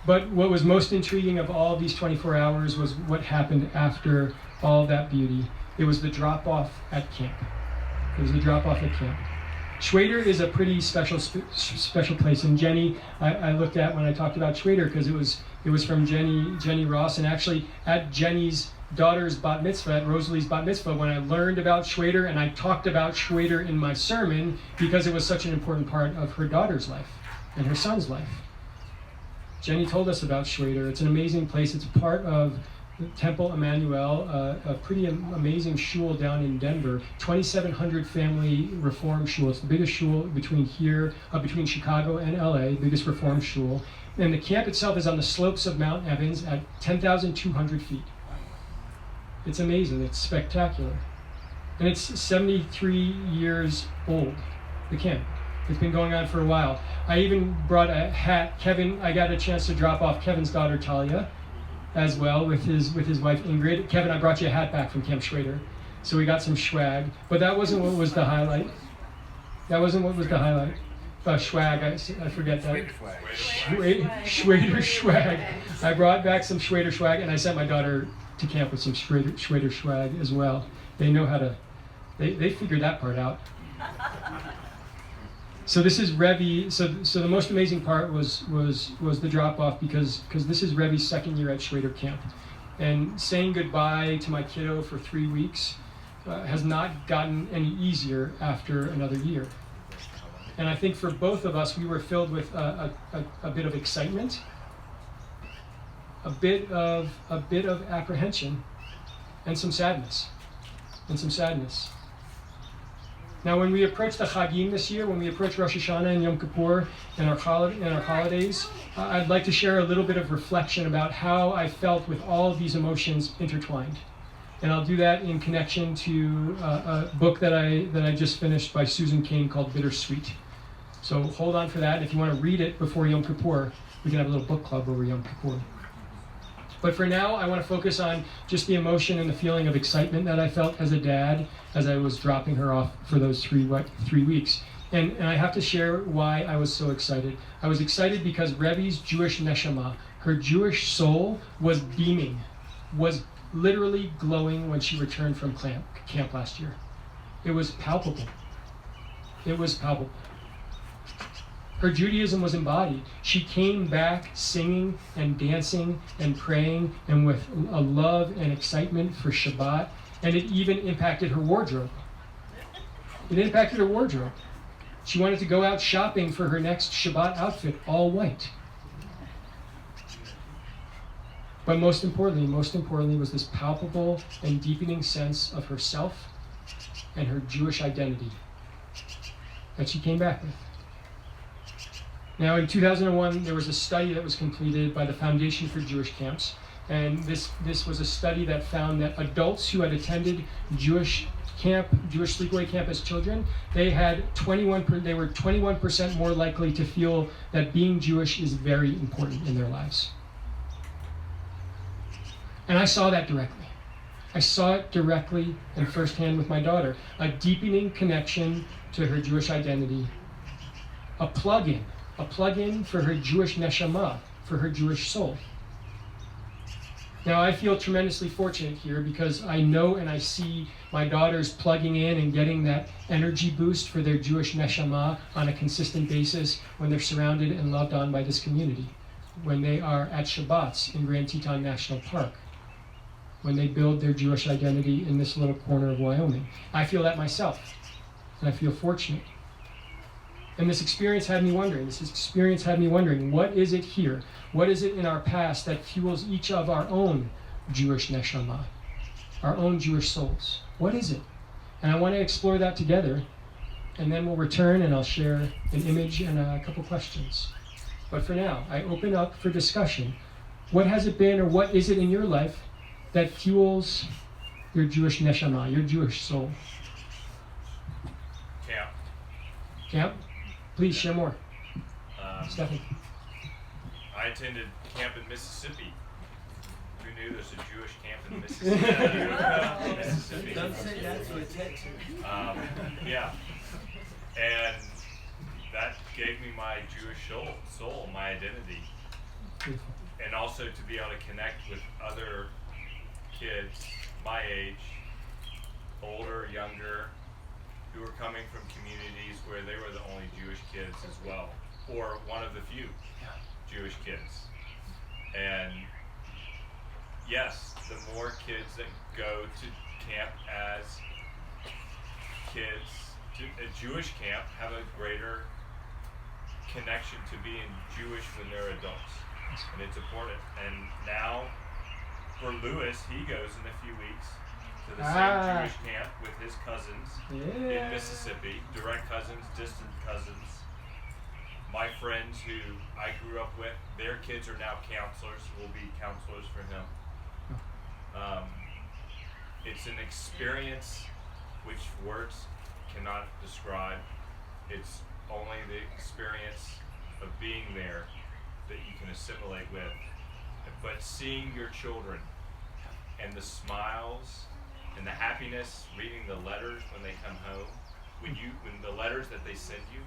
But what was most intriguing of all these 24 hours was what happened after all that beauty. It was the drop-off at camp. It was the drop-off at camp. Schwader is a pretty special place, and Jenny, I looked at when I talked about Schwader because it was from Jenny Ross, and actually at Jenny's daughter's bat mitzvah, at Rosalie's bat mitzvah, when I learned about Schwader, and I talked about Schwader in my sermon because it was such an important part of her daughter's life and her son's life. Jenny told us about Schwader. It's an amazing place. It's a part of Temple Emmanuel, a pretty amazing shul down in Denver, 2,700 family reform shul. It's the biggest shul between Chicago and LA, biggest reform shul. And the camp itself is on the slopes of Mount Evans at 10,200 feet. It's amazing, it's spectacular. And it's 73 years old, the camp. It's been going on for a while. I even brought a hat. Kevin, I got a chance to drop off Kevin's daughter Talia as well with his wife Ingrid. Kevin, I brought you a hat back from Camp Schwader. So we got some swag. But that wasn't what was the highlight. That wasn't what was the highlight. Swag, I forget that. Schwader swag. I brought back some Schwader swag, and I sent my daughter to camp with some Schwader swag as well. They know how to, they figured that part out. So this is Revi. So the most amazing part was the drop off because this is Revi's second year at Schwader camp, and saying goodbye to my kiddo for 3 weeks has not gotten any easier after another year. And I think for both of us, we were filled with a bit of excitement, a bit of apprehension, and some sadness. Now, when we approach the Chagim this year, when we approach Rosh Hashanah and Yom Kippur and our holidays, I'd like to share a little bit of reflection about how I felt with all of these emotions intertwined. And I'll do that in connection to a book that I just finished by Susan Cain called Bittersweet. So hold on for that. If you want to read it before Yom Kippur, we can have a little book club over Yom Kippur. But for now, I want to focus on just the emotion and the feeling of excitement that I felt as a dad as I was dropping her off for those 3 weeks. And I have to share why I was so excited. I was excited because Revi's Jewish neshama, her Jewish soul, was beaming, was literally glowing when she returned from camp last year. It was palpable. It was palpable. Her Judaism was embodied. She came back singing and dancing and praying and with a love and excitement for Shabbat, and it even impacted her wardrobe. She wanted to go out shopping for her next Shabbat outfit, all white. But most importantly was this palpable and deepening sense of herself and her Jewish identity that she came back with. Now, in 2001, there was a study that was completed by the Foundation for Jewish Camps, and this was a study that found that adults who had attended Jewish sleepaway camp as children, they were 21% more likely to feel that being Jewish is very important in their lives. And I saw that directly. I saw it directly and firsthand with my daughter. A deepening connection to her Jewish identity. A plug-in for her Jewish neshama, for her Jewish soul. Now, I feel tremendously fortunate here because I know and I see my daughters plugging in and getting that energy boost for their Jewish neshama on a consistent basis when they're surrounded and loved on by this community, when they are at Shabbats in Grand Teton National Park. when they build their Jewish identity in this little corner of Wyoming. I feel that myself, and I feel fortunate. And this experience had me wondering, what is it here? What is it in our past that fuels each of our own Jewish neshama, our own Jewish souls? What is it? And I want to explore that together, and then we'll return and I'll share an image and a couple questions. But for now, I open up for discussion. What has it been, or what is it in your life that fuels your Jewish neshama, your Jewish soul? Camp. Camp? Please share more. Stephanie. I attended camp in Mississippi. Who knew there's a Jewish camp in Mississippi? Mississippi. Don't say that to a Texan. Yeah. And that gave me my Jewish soul, my identity. Beautiful. And also to be able to connect with other kids my age, older, younger, who were coming from communities where they were the only Jewish kids as well, or one of the few Jewish kids. And yes, the more kids that go to camp as kids, to a Jewish camp, have a greater connection to being Jewish when they're adults. And it's important. And now, for Lewis, he goes in a few weeks to the same Jewish camp with his cousins in Mississippi, direct cousins, distant cousins. My friends who I grew up with, their kids are now counselors, will be counselors for him. It's an experience which words cannot describe. It's only the experience of being there that you can assimilate with. But seeing your children and the smiles and the happiness, reading the letters when they come home, when the letters that they send you,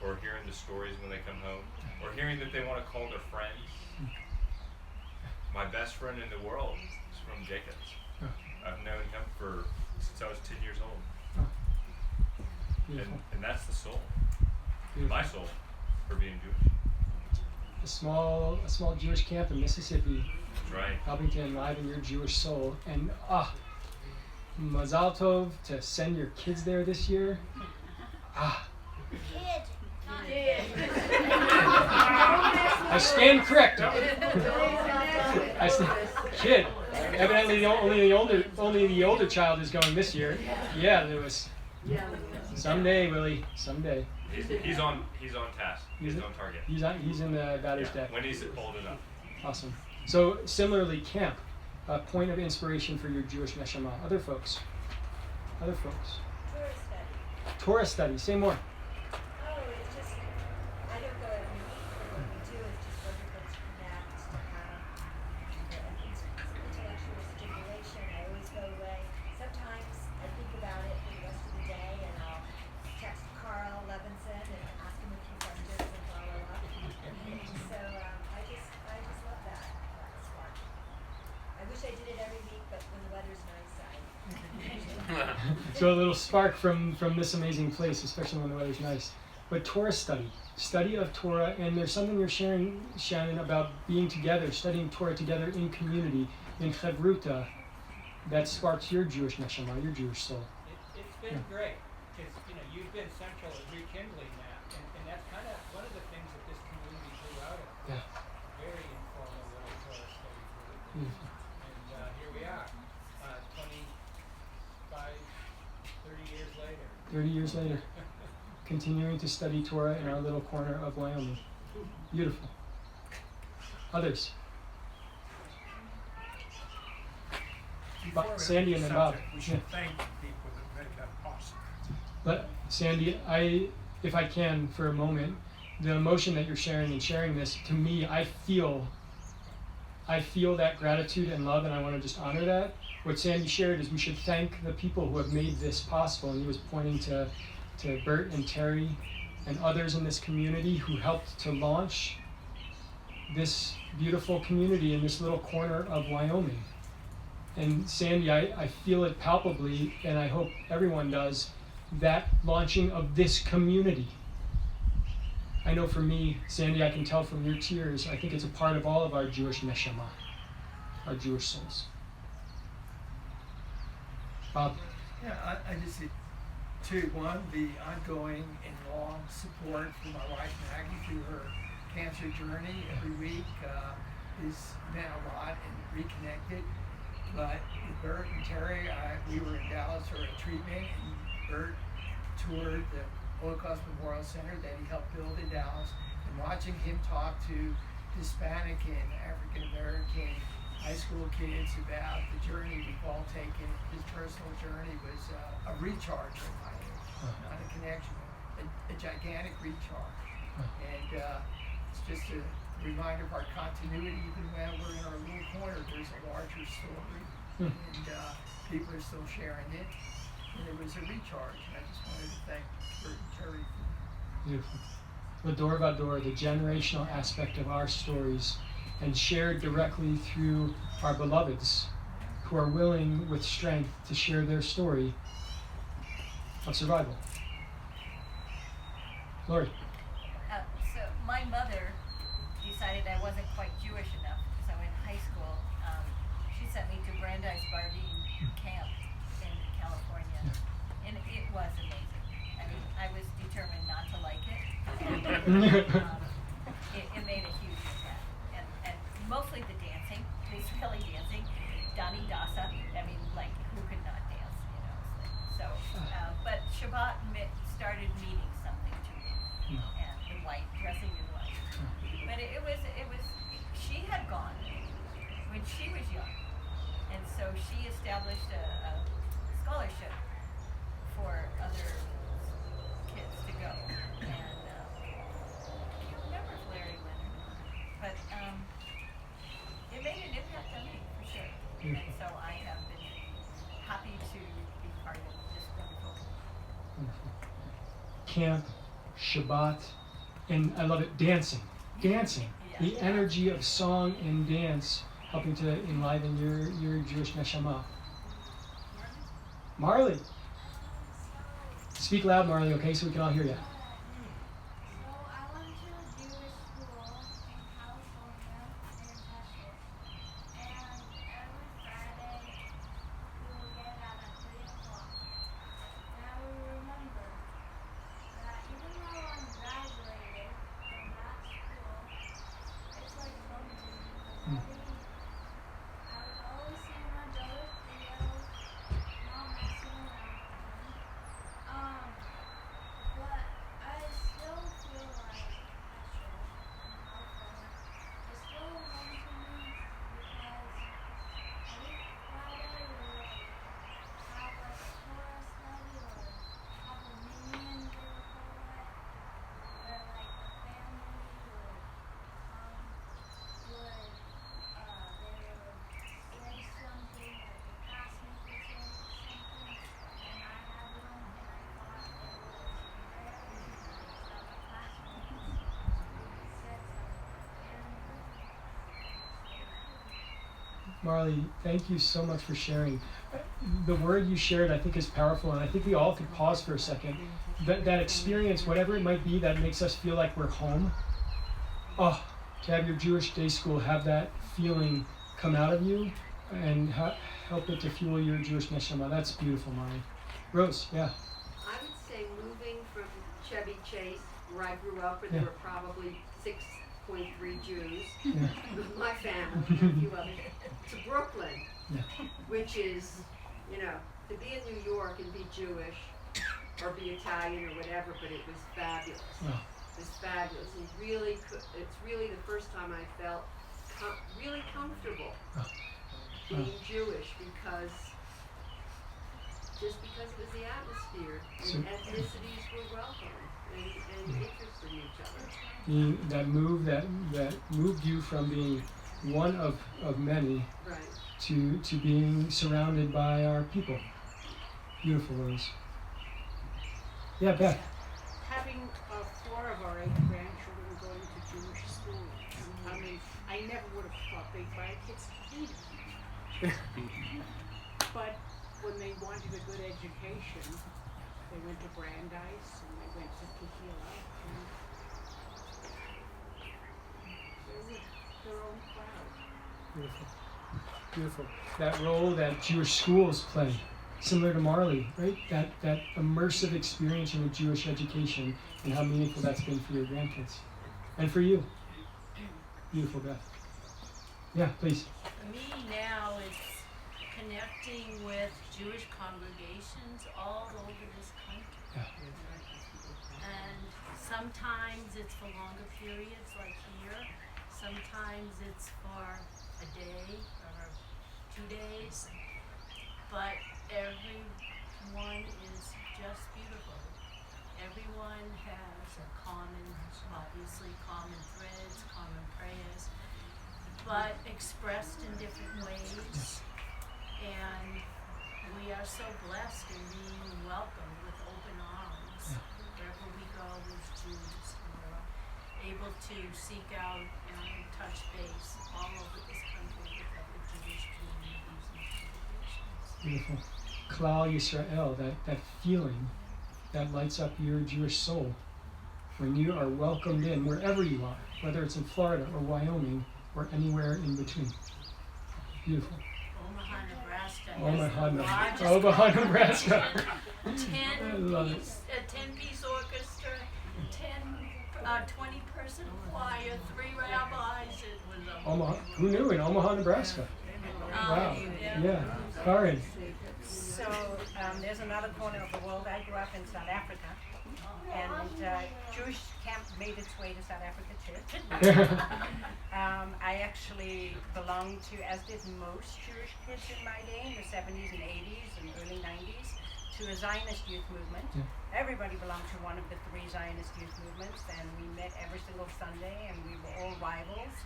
or hearing the stories when they come home, or hearing that they want to call their friends. My best friend in the world is from Jacobs. I've known him since I was 10 years old. And that's the soul. Beautiful. My soul for being Jewish. A small Jewish camp in Mississippi, That's right. helping to enliven your Jewish soul. And Mazal Tov to send your kids there this year. I stand corrected. Kid. Evidently, only the older child is going this year. Yeah, Lewis. Someday, Willie. Someday. He's on task. He's on target. He's in the batter's deck. When he's old enough. Awesome. So similarly, camp, a point of inspiration for your Jewish neshama. Other folks. Tourist study. Torah study. Say more. Oh, it's just, I don't go every week, but what we do is just wonderful to connect, to have intellectual stimulation. I always go away. Sometimes I think about it for the rest of the day, and I'll text Carl Levinson and ask him a few questions and follow up. So I just love that spark. I wish I did it every week, but when the weather's nice, So a little spark from this amazing place, especially when the weather's nice. But Torah study of Torah, and there's something you're sharing, Shannon, about being together, studying Torah together in community, in Chevruta, that sparks your Jewish neshama, your Jewish soul. It's been great, because you've been central in rekindling that, and that's kind of one of the things that this community grew out of. Yeah. Very informal little Torah study group. And here we are, 25, 30 years later. 30 years later, continuing to study Torah in our little corner of Wyoming. Beautiful. Others? Sandy and then Bob. We should thank the people that made that possible. But Sandy, if I can for a moment, the emotion that you're sharing and sharing this, to me, I feel that gratitude and love, and I want to just honor that. What Sandy shared is we should thank the people who have made this possible, and he was pointing to Bert and Terry and others in this community who helped to launch this beautiful community in this little corner of Wyoming. And Sandy, I feel it palpably, and I hope everyone does, that launching of this community. I know for me, Sandy, I can tell from your tears, I think it's a part of all of our Jewish neshama, our Jewish souls. Bob. Yeah, I just see two. One, the ongoing and long support for my wife Maggie through her cancer journey every week is meant a lot and reconnected. But with Bert and Terry, we were in Dallas for a treatment, and Bert toured the Holocaust Memorial Center that he helped build in Dallas, and watching him talk to Hispanic and African American high school kids about the journey we've all taken, his personal journey was a recharge in my life, not a connection, a gigantic recharge. And it's just a reminder of our continuity, even when we're in our little corner, there's a larger story, and people are still sharing it. And it was a recharge, and I just wanted to thank Bert and Terry for that. Beautiful. Lador Vador, the generational aspect of our stories, and shared directly through our beloveds who are willing with strength to share their story of survival. Lori. So my mother decided I wasn't quite Jewish enough, so in high school, she sent me to Brandeis Bardeen camp in California, and it was amazing. I mean, I was determined not to like it, and it made a huge impact. And mostly the dancing, it was really dancing. Donnie Dasa, I mean, like, who could not dance, you know? So, but Shabbat started meaning something to me, and the white, dressing in white. But it was, she had gone when she was young, and so she established a scholarship for other kids to go. And I can't remember if Larry went or not, but it made an impact on me, for sure. And so I have been happy to be part of this wonderful. Camp, Shabbat, and I love it, dancing. Dancing. Yeah. The energy of song and dance helping to enliven your Jewish neshama. Marley. Speak loud, Marley, okay, so we can all hear you. So I went to a Jewish school in California, in Bircher, and every Friday we would get out at 3 o'clock. And I will remember that even though I'm graduated from that school, it's like home to me. I would always see my brother Theo, not messing around with him. But I still feel like Bircher in California is still home to me because every Friday we would have like a Torah study or have a minion, they would call it, where like the family would they would say something, like the classmates would say something, and I had them, and I thought it was fair that my classmates said something. Marley, thank you so much for sharing. The word you shared, I think, is powerful, and I think we all could pause for a second. That experience, whatever it might be, that makes us feel like we're home. Oh, to have your Jewish day school have that feeling come out of you and help it to fuel your Jewish neshama. That's beautiful, Marley. Rose, yeah. I would say moving from Chevy Chase, where I grew up, where there were probably 6.3 Jews, my family, and a few others, to Brooklyn, which is, you know, to be in New York and be Jewish, or be Italian or whatever, but it was fabulous. It was fabulous, and it's really the first time I felt really comfortable being Jewish, because it was the atmosphere, and ethnicities were welcome and interested in each other. That moved you from being one of many, Right. to being surrounded by our people. Beautiful, Rose. Yeah, Beth. Having 4 of our 8 grandchildren going to Jewish school, I mean, I never would have thought my kids hated me. But when they wanted a good education, they went to Brandeis and they went to Tehillah, and they were their own crowd. Beautiful. Beautiful. That role that Jewish schools play similar to Marley, right? That immersive experience in a Jewish education and how meaningful that's been for your grandkids. And for you. Beautiful, Beth. Yeah, please. For me now, it's connecting with Jewish congregations all over this country. Yeah. And sometimes it's for longer periods like here. Sometimes it's for a day or 2 days. But everyone is just beautiful. Everyone has a obviously common threads, common prayers, but expressed in different ways. And we are so blessed in being welcomed with open arms wherever we go as Jews. And we're able to seek out and touch base all over this country with other Jewish communities and congregations. Beautiful. Klal Yisrael, that feeling that lights up your Jewish soul when you are welcomed in wherever you are, whether it's in Florida or Wyoming or anywhere in between. Beautiful. Omaha, Nebraska. Omaha, Nebraska. 10-piece orchestra, 20-person choir, 3 rabbis. It was Omaha. Who knew in Omaha, Nebraska? Wow. Yeah. Karen. So there's another corner of the world. I grew up in South Africa, and Jewish camp made its way to South Africa too. I actually belonged to, as did most Jewish kids in my day, in the 70s and 80s and early 90s, to a Zionist youth movement. Yeah. Everybody belonged to one of the 3 Zionist youth movements, and we met every single Sunday, and we were all rivals.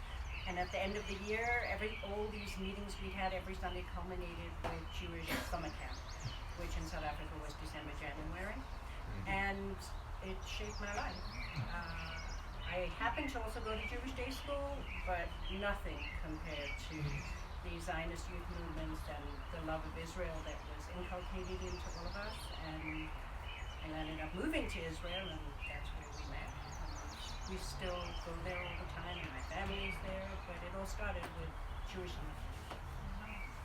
And at the end of the year, all these meetings we had every Sunday culminated with Jewish summer camp, which in South Africa was December, January. And it shaped my life. I happened to also go to Jewish day school, but nothing compared to the Zionist youth movements and the love of Israel that was inculcated into all of us. And I ended up moving to Israel, and that's where we met. We still go there all the time, and my family is there, but it all started with Jewish summer camp.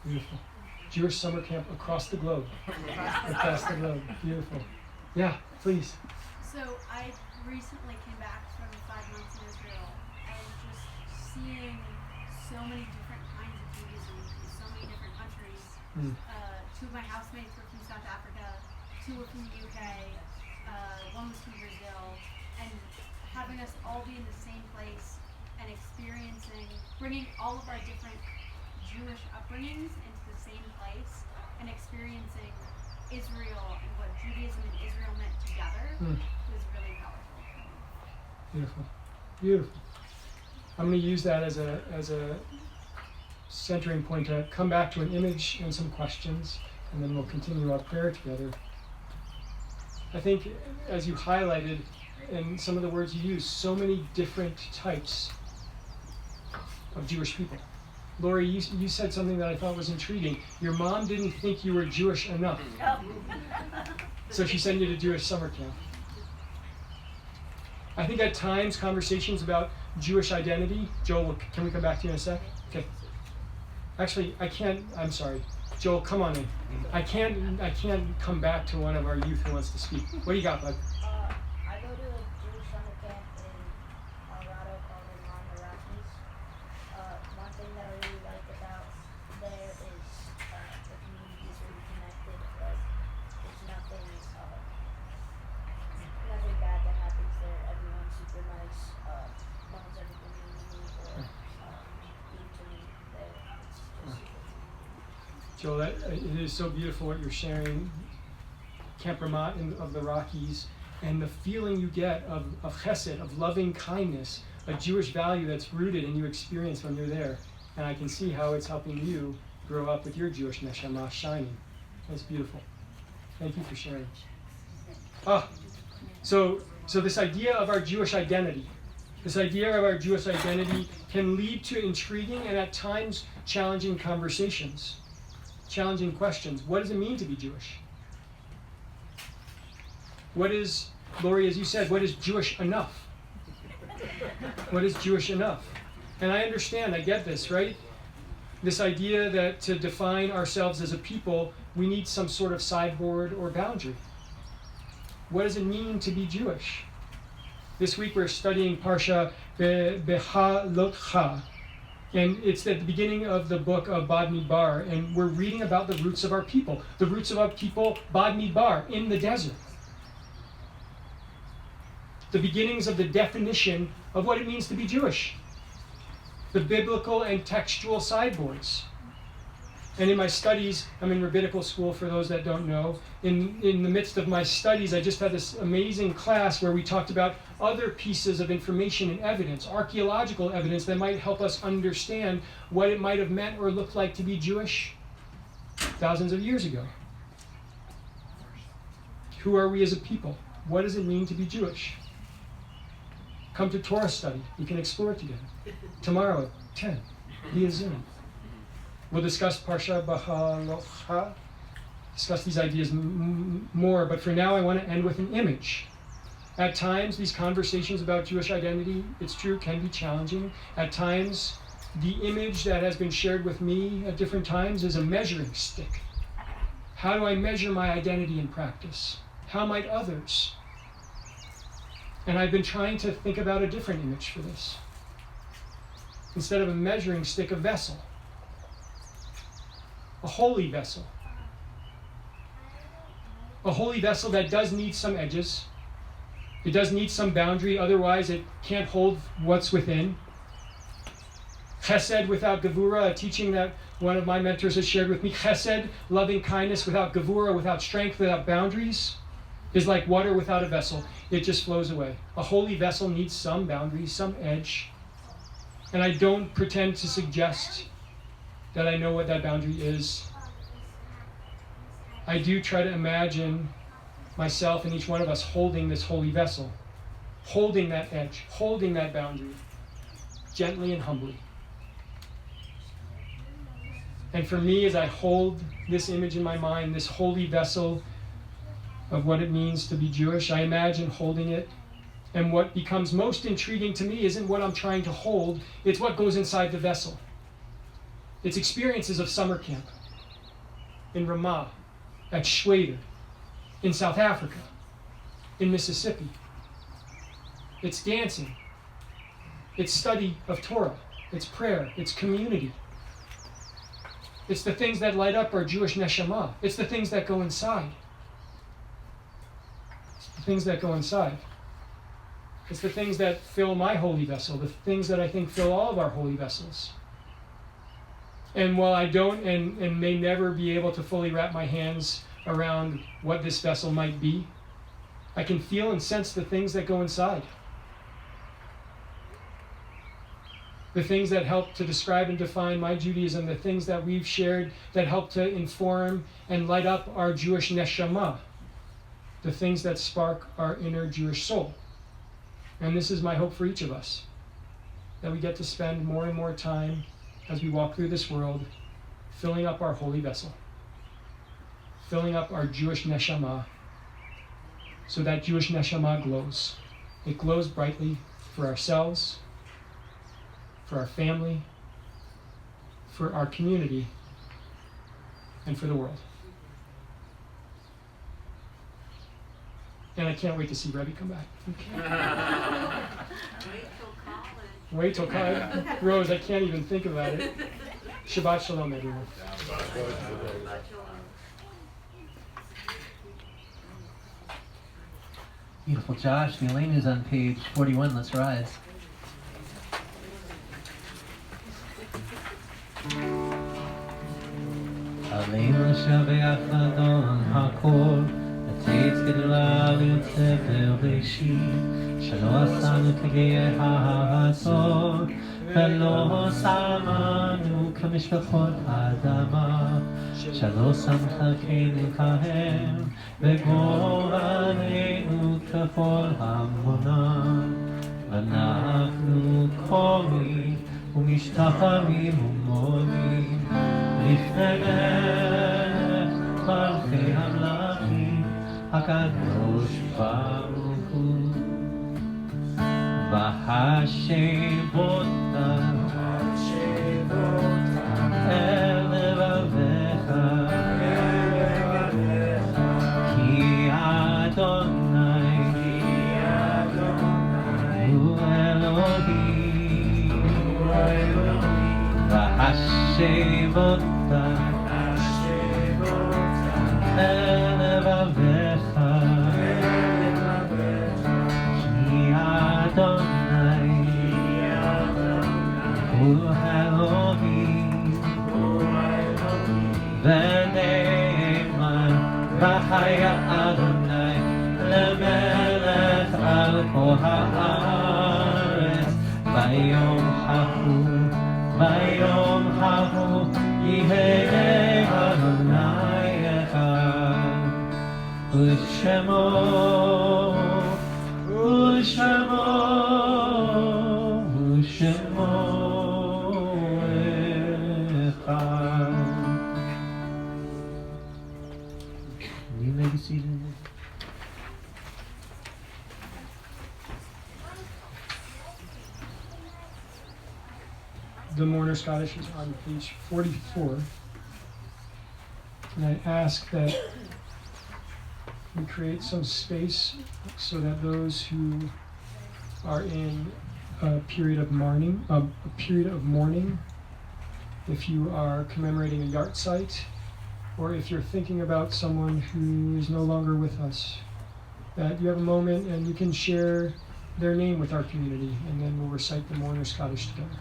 Beautiful. Jewish summer camp across the globe. Across the globe. Beautiful. Yeah, please. So I recently came back from 5 months in Israel, and just seeing so many different kinds of Judaism in so many different countries. 2 of my housemates were from South Africa, 2 were from the UK, 1 was from Brazil, and having us all be in the same place and experiencing, bringing all of our different Jewish upbringings into the same place and experiencing Israel and what Judaism and Israel meant together was really powerful. Beautiful. Beautiful. I'm going to use that as a centering point to come back to an image and some questions, and then we'll continue our prayer together. I think, as you highlighted, and some of the words you use, so many different types of Jewish people. Lori, you said something that I thought was intriguing. Your mom didn't think you were Jewish enough, so she sent you to Jewish summer camp. I think at times conversations about Jewish identity, Joel, can we come back to you in a sec? Okay. Actually, I can't, I'm sorry. Joel, come on in. I can't come back to one of our youth who wants to speak. What do you got, bud? I go to a Jewish summer camp in Colorado called the Rockies. One thing that I really like about there is the community is really connected. Like, there's nothing bad that happens there. Everyone's super nice. No one's ever been mean to me or mean to me there. It's just super. Joel, it is so beautiful what you're sharing. Camp Ramat of the Rockies, and the feeling you get of chesed, of loving kindness, a Jewish value that's rooted and you experience when you're there. And I can see how it's helping you grow up with your Jewish neshama shining. That's beautiful. Thank you for sharing. So this idea of our Jewish identity, can lead to intriguing and at times challenging conversations, challenging questions. What does it mean to be Jewish? What is, Lori, as you said, what is Jewish enough? What is Jewish enough? And I understand, I get this, right? This idea that to define ourselves as a people, we need some sort of sideboard or boundary. What does it mean to be Jewish? This week we're studying Parsha Behalotcha, and it's at the beginning of the book of Bad Midbar, and we're reading about the roots of our people. The roots of our people, Bad Midbar, in the desert. The beginnings of the definition of what it means to be Jewish. The biblical and textual sideboards. And in my studies, I'm in rabbinical school for those that don't know. In the midst of my studies, I just had this amazing class where we talked about other pieces of information and evidence, archaeological evidence that might help us understand what it might have meant or looked like to be Jewish thousands of years ago. Who are we as a people? What does it mean to be Jewish? Come to Torah study. We can explore it together. Tomorrow at 10, via Zoom. We'll discuss Parsha Behalotcha, discuss these ideas more, but for now I want to end with an image. At times, these conversations about Jewish identity, it's true, can be challenging. At times, the image that has been shared with me at different times is a measuring stick. How do I measure my identity in practice? How might others? And I've been trying to think about a different image for this. Instead of a measuring stick, a vessel. A holy vessel. A holy vessel that does need some edges. It does need some boundary, otherwise it can't hold what's within. Chesed without gevura, a teaching that one of my mentors has shared with me. Chesed, loving kindness without gevura, without strength, without boundaries, is like water without a vessel. It just flows away. A holy vessel needs some boundaries, some edge. And I don't pretend to suggest that I know what that boundary is. I do try to imagine myself and each one of us holding this holy vessel, holding that edge, holding that boundary, gently and humbly. And for me, as I hold this image in my mind, this holy vessel of what it means to be Jewish, I imagine holding it. And what becomes most intriguing to me isn't what I'm trying to hold, it's what goes inside the vessel. It's experiences of summer camp, in Ramah, at Schweder, in South Africa, in Mississippi. It's dancing. It's study of Torah. It's prayer. It's community. It's the things that light up our Jewish neshama. It's the things that go inside. It's the things that go inside. It's the things that fill my holy vessel, the things that I think fill all of our holy vessels. And while I don't and may never be able to fully wrap my hands around what this vessel might be, I can feel and sense the things that go inside. The things that help to describe and define my Judaism, the things that we've shared that help to inform and light up our Jewish neshama, the things that spark our inner Jewish soul. And this is my hope for each of us, that we get to spend more and more time as we walk through this world, filling up our holy vessel, filling up our Jewish neshama, so that Jewish neshama glows. It glows brightly for ourselves, for our family, for our community, and for the world. And I can't wait to see Rebbe come back. Wait till college. Rose, I can't even think about it. Shabbat shalom, everyone. Beautiful, Josh. The Elaine is on page 41. Let's rise. Aleinu shabeach Adon hakol, Tzitz gdula v'yotzev v'reishit, shelo asanu k'gei ha'atzor, v'lo samanu k'mishpachot ha'adama, shelo samchalkeinu kahem, v'goralenu k'chol hamonam, v'nachnu komi u'mishtachavim u'modim, לפני מלך מלכי המלכים הקדוש ברוך הוא והשב אותה Elohim V'hashevota Elevavecha Ki Adonai Hu Elohim V'ne'eman V'chaya Adonai Lemelech al kol haaretz Vayom hahu Yihei Adonai echad U'shemo echad. You may be seated. The Mourner Scottish is on page 44. And I ask that we create some space so that those who are in a period of mourning, if you are commemorating a yard site, or if you're thinking about someone who is no longer with us, that you have a moment and you can share their name with our community, and then we'll recite the Mourner Scottish together.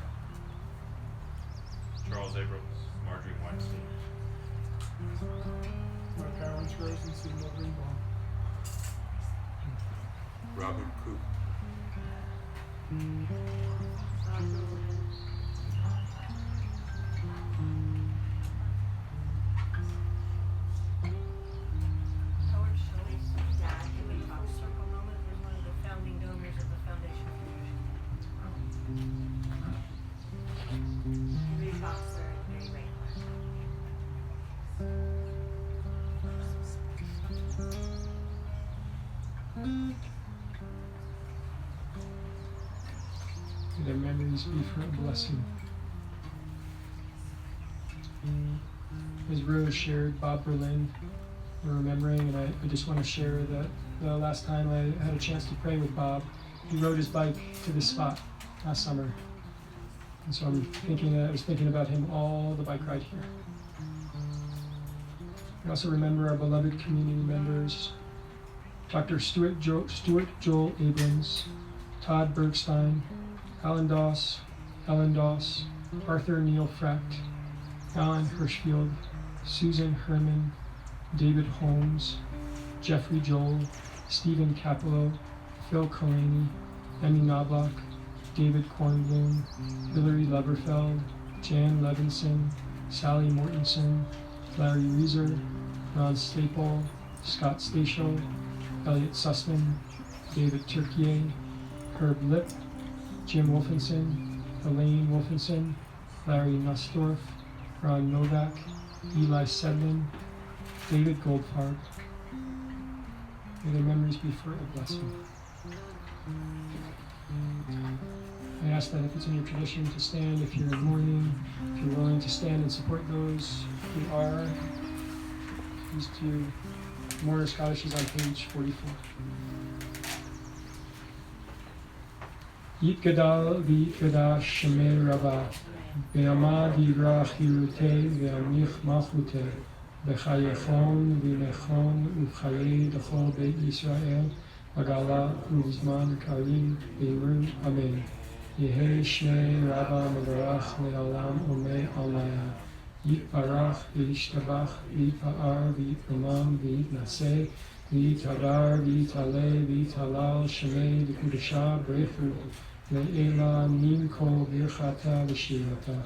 Charles Abrams, Marjorie Weinstein. My parents raised in Seymour Greenbaum. Robin Coop. Howard Shelley's dad, Henry Fox Circle Moment, was one of the founding donors of the Foundation for Fusion. Henry Foxler and Mary Raymore. May their memories be for a blessing. As Rose shared, Bob Berlin, we're remembering, and I just want to share that the last time I had a chance to pray with Bob, he rode his bike to this spot last summer. And so I was thinking about him all the bike ride here. We also remember our beloved community members, Dr. Stuart Joel Abrams, Todd Bergstein, Alan Doss, Arthur Neil Fracht, Alan Hirschfield, Susan Herman, David Holmes, Jeffrey Joel, Stephen Capello, Phil Kalani, Emmy Knobloch, David Kornblum, Hillary Leverfeld, Jan Levinson, Sally Mortensen, Larry Reeser, Ron Staple, Scott Stachel, Elliot Sussman, David Turkier, Herb Lipp, Jim Wolfenson, Elaine Wolfenson, Larry Nussdorf, Ron Novak, Eli Sedlin, David Goldfarb. May their memories be for a blessing. I ask that if it's in your tradition to stand, if you're in mourning, if you're willing to stand and support those who are, these two Mourner Scottish is on page 44. Yitgadal v'yitgadash shemei rava, ve'amad yirach yirutei ve'amich machutei, v'chayechon v'nechon u'chayei d'chol beit Yisrael, agala u'zman karim v'yiru amen. Yehei shmei rava mevarach le'olam umei alaya, yitbarach v'yishtabach v'yitpa'ar v'yitnamam v'yitnaseh, v'yitadar v'yitaleh v'yitalal shemei v'kudasha brechu, le'ela nimko birchata v'shirata,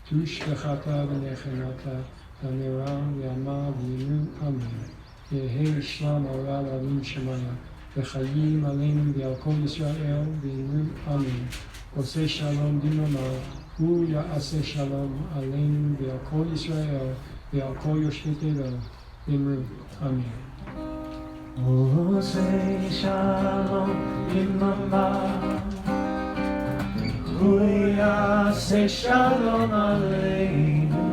tushbechata v'nechenata, v'neram v'yama v'yiru amen. Yehei shlam ora l'avim shemaya, v'chayim aleinu v'al kol Yisrael v'yiru amen. Oseh shalom dimama, hu ya'aseh shalom aleinu v'al kol Yisrael v'al kol yoshvei tevel v'yiru amen. Oseh shalom imama, hu ya'aseh shalom aleinu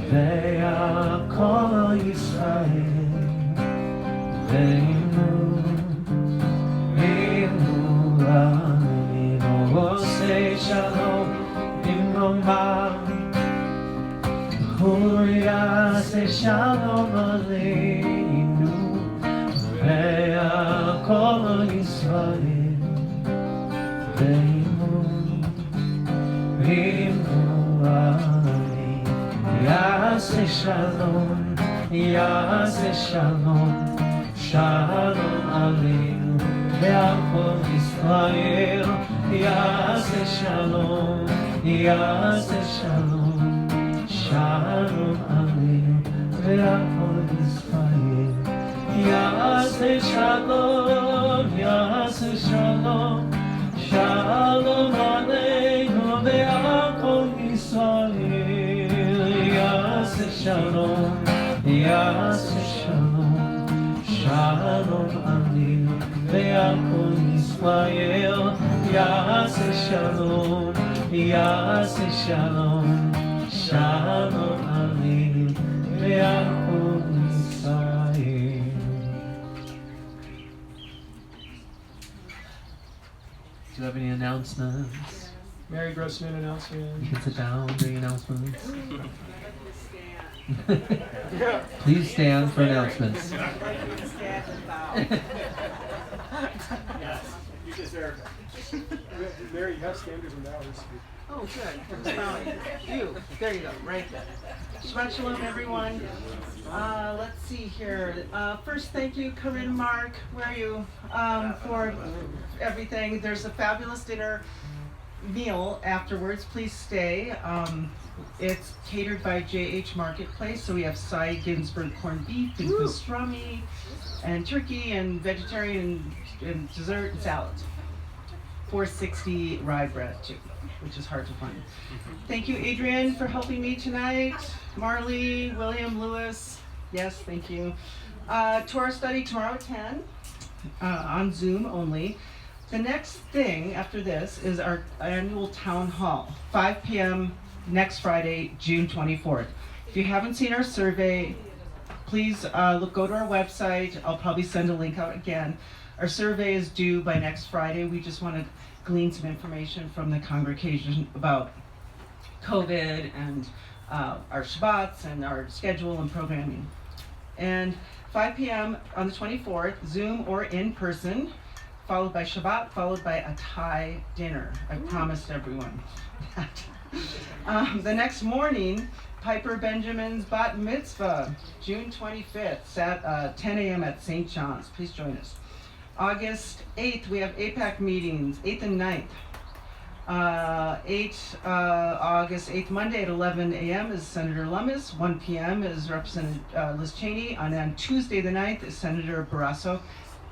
ve'al kol Yisrael ve'yiru amen. יעשה שלום במרומיו, הוא יעשה שלום עלינו ועל כל ישראל, ואימו עלינו יעשה שלום, יעשה שלום, שלום עלינו ועל כל ישראל, יעשה שלום, יעשה שלום, שלום עלינו ועל כל ישראל, יעשה שלום, יעשה שלום, שלום עלינו ועל כל ישראל, יעשה שלום, יעשה שלום, שלום עלינו ועל כל ישראל, יעשה שלום, יעשה שלום, שלום עלינו ועל כל ישראל. Do you have any announcements? Mary Grossman announcement. You can sit down during announcements. Please stand for announcements. Yes, you deserve it. Mary, you have standards and hours. Oh, good. You. There you go. Right there. Shabbat shalom, everyone. Let's see here. First, thank you, Corinne, Mark. Where are you? For everything. There's a fabulous dinner meal afterwards. Please stay. It's catered by JH Marketplace. So we have Cy Ginsburg corned beef and pastrami and turkey and vegetarian and dessert and salad. $4.60 rye bread too, which is hard to find. Thank you, Adrian, for helping me tonight. Marley, William, Lewis, yes, thank you. Torah study tomorrow at 10 on Zoom only. The next thing after this is our annual town hall, 5 p.m. next Friday, June 24th. If you haven't seen our survey, please go to our website. I'll probably send a link out again. Our survey is due by next Friday. We just want to glean some information from the congregation about COVID and our Shabbats and our schedule and programming. And 5 p.m. on the 24th, Zoom or in person, followed by Shabbat, followed by a Thai dinner. I promised everyone that. The next morning, Piper Benjamin's Bat Mitzvah, June 25th, at 10 a.m. at St. John's. Please join us. August 8th, we have APAC meetings, 8th and 9th. August 8th, Monday at 11 a.m. is Senator Lummis. 1 p.m. is Representative Liz Cheney. And on Tuesday the 9th is Senator Barrasso.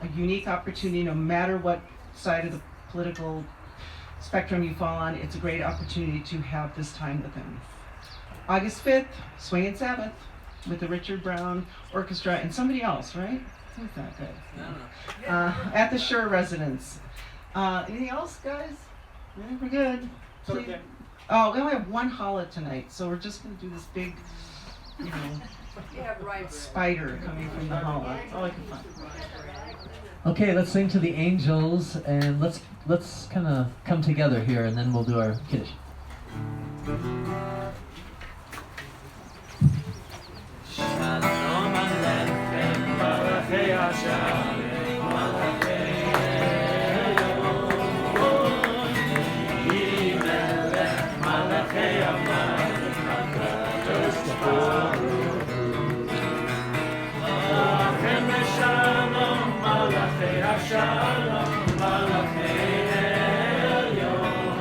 A unique opportunity, no matter what side of the political spectrum you fall on, it's a great opportunity to have this time with him. August 5th, Swingin' Sabbath with the Richard Brown Orchestra and somebody else, right? Who's that good? I don't know. At the Schur residence. Anything else, guys? Yeah, we're good. Please. Oh, we only have one challah tonight, so we're just going to do this big, spider coming from the challah. That's all I can find. Okay, let's sing to the angels, and let's kind of come together here, and then we'll do our Kiddush. Shalom Aleichem, Barakei Hashem, Malachei Elyon, Yimelech, Malachei Amalek, HaKadosh Baruch Hu. Lachem Shalom, Malachei Hashalom, Malachei Elyon,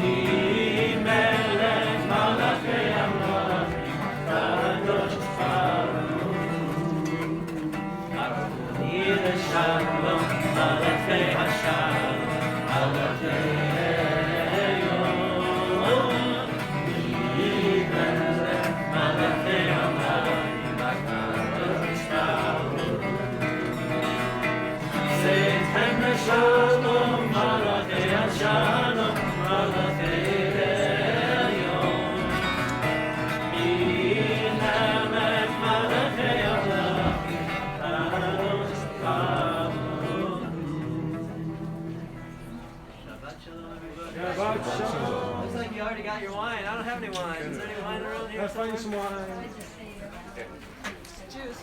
Yimelech, Malachei Amalek, HaKadosh Baruch Hu. Shalom, Malachei Hashalom, Malachei Elyon, Yimelech, Malachei Amalek, HaKadosh Baruch Hu. Seitem Shalom, Malachei Hashalom, Malachei Elyon, Yimelech, Malachei Amalek, HaKadosh Baruch Hu. Shabbat shalom. Looks like you already got your wine. I don't have any wine. Is there any wine around here? Let's find you some wine. Juice.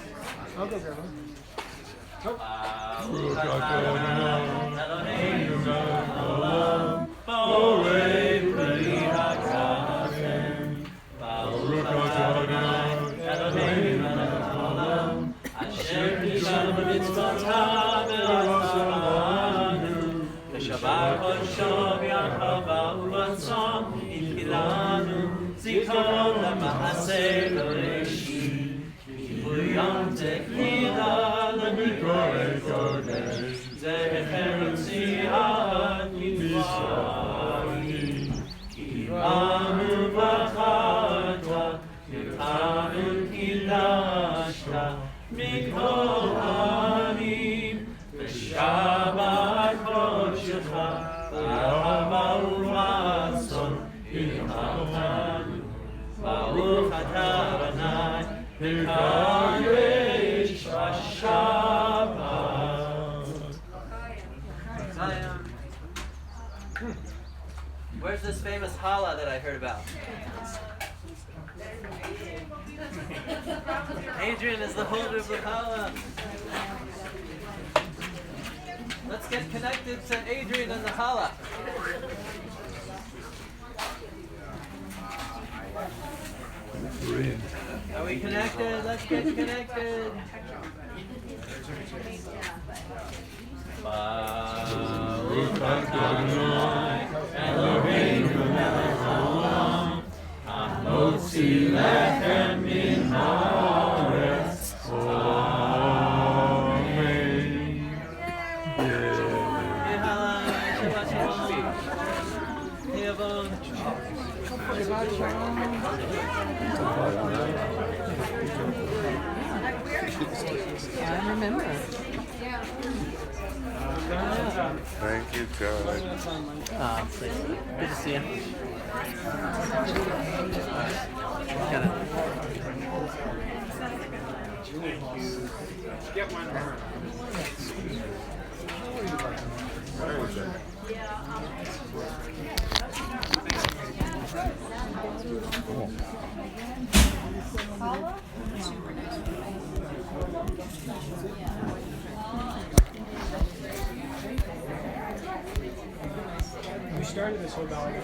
I'll go grab one. Where's this famous challah that I heard about? Adrian is the holder of the challah. Let's get connected to Adrian and the challah. Are we connected? Let's get connected. Baruch Adonai Eloheinu melech haolam hamotzi lechem min haaretz. Amen. Shabbat shalom. I remember. Thank you, God. Please. Good to see you. Get one more. We started this whole ballot.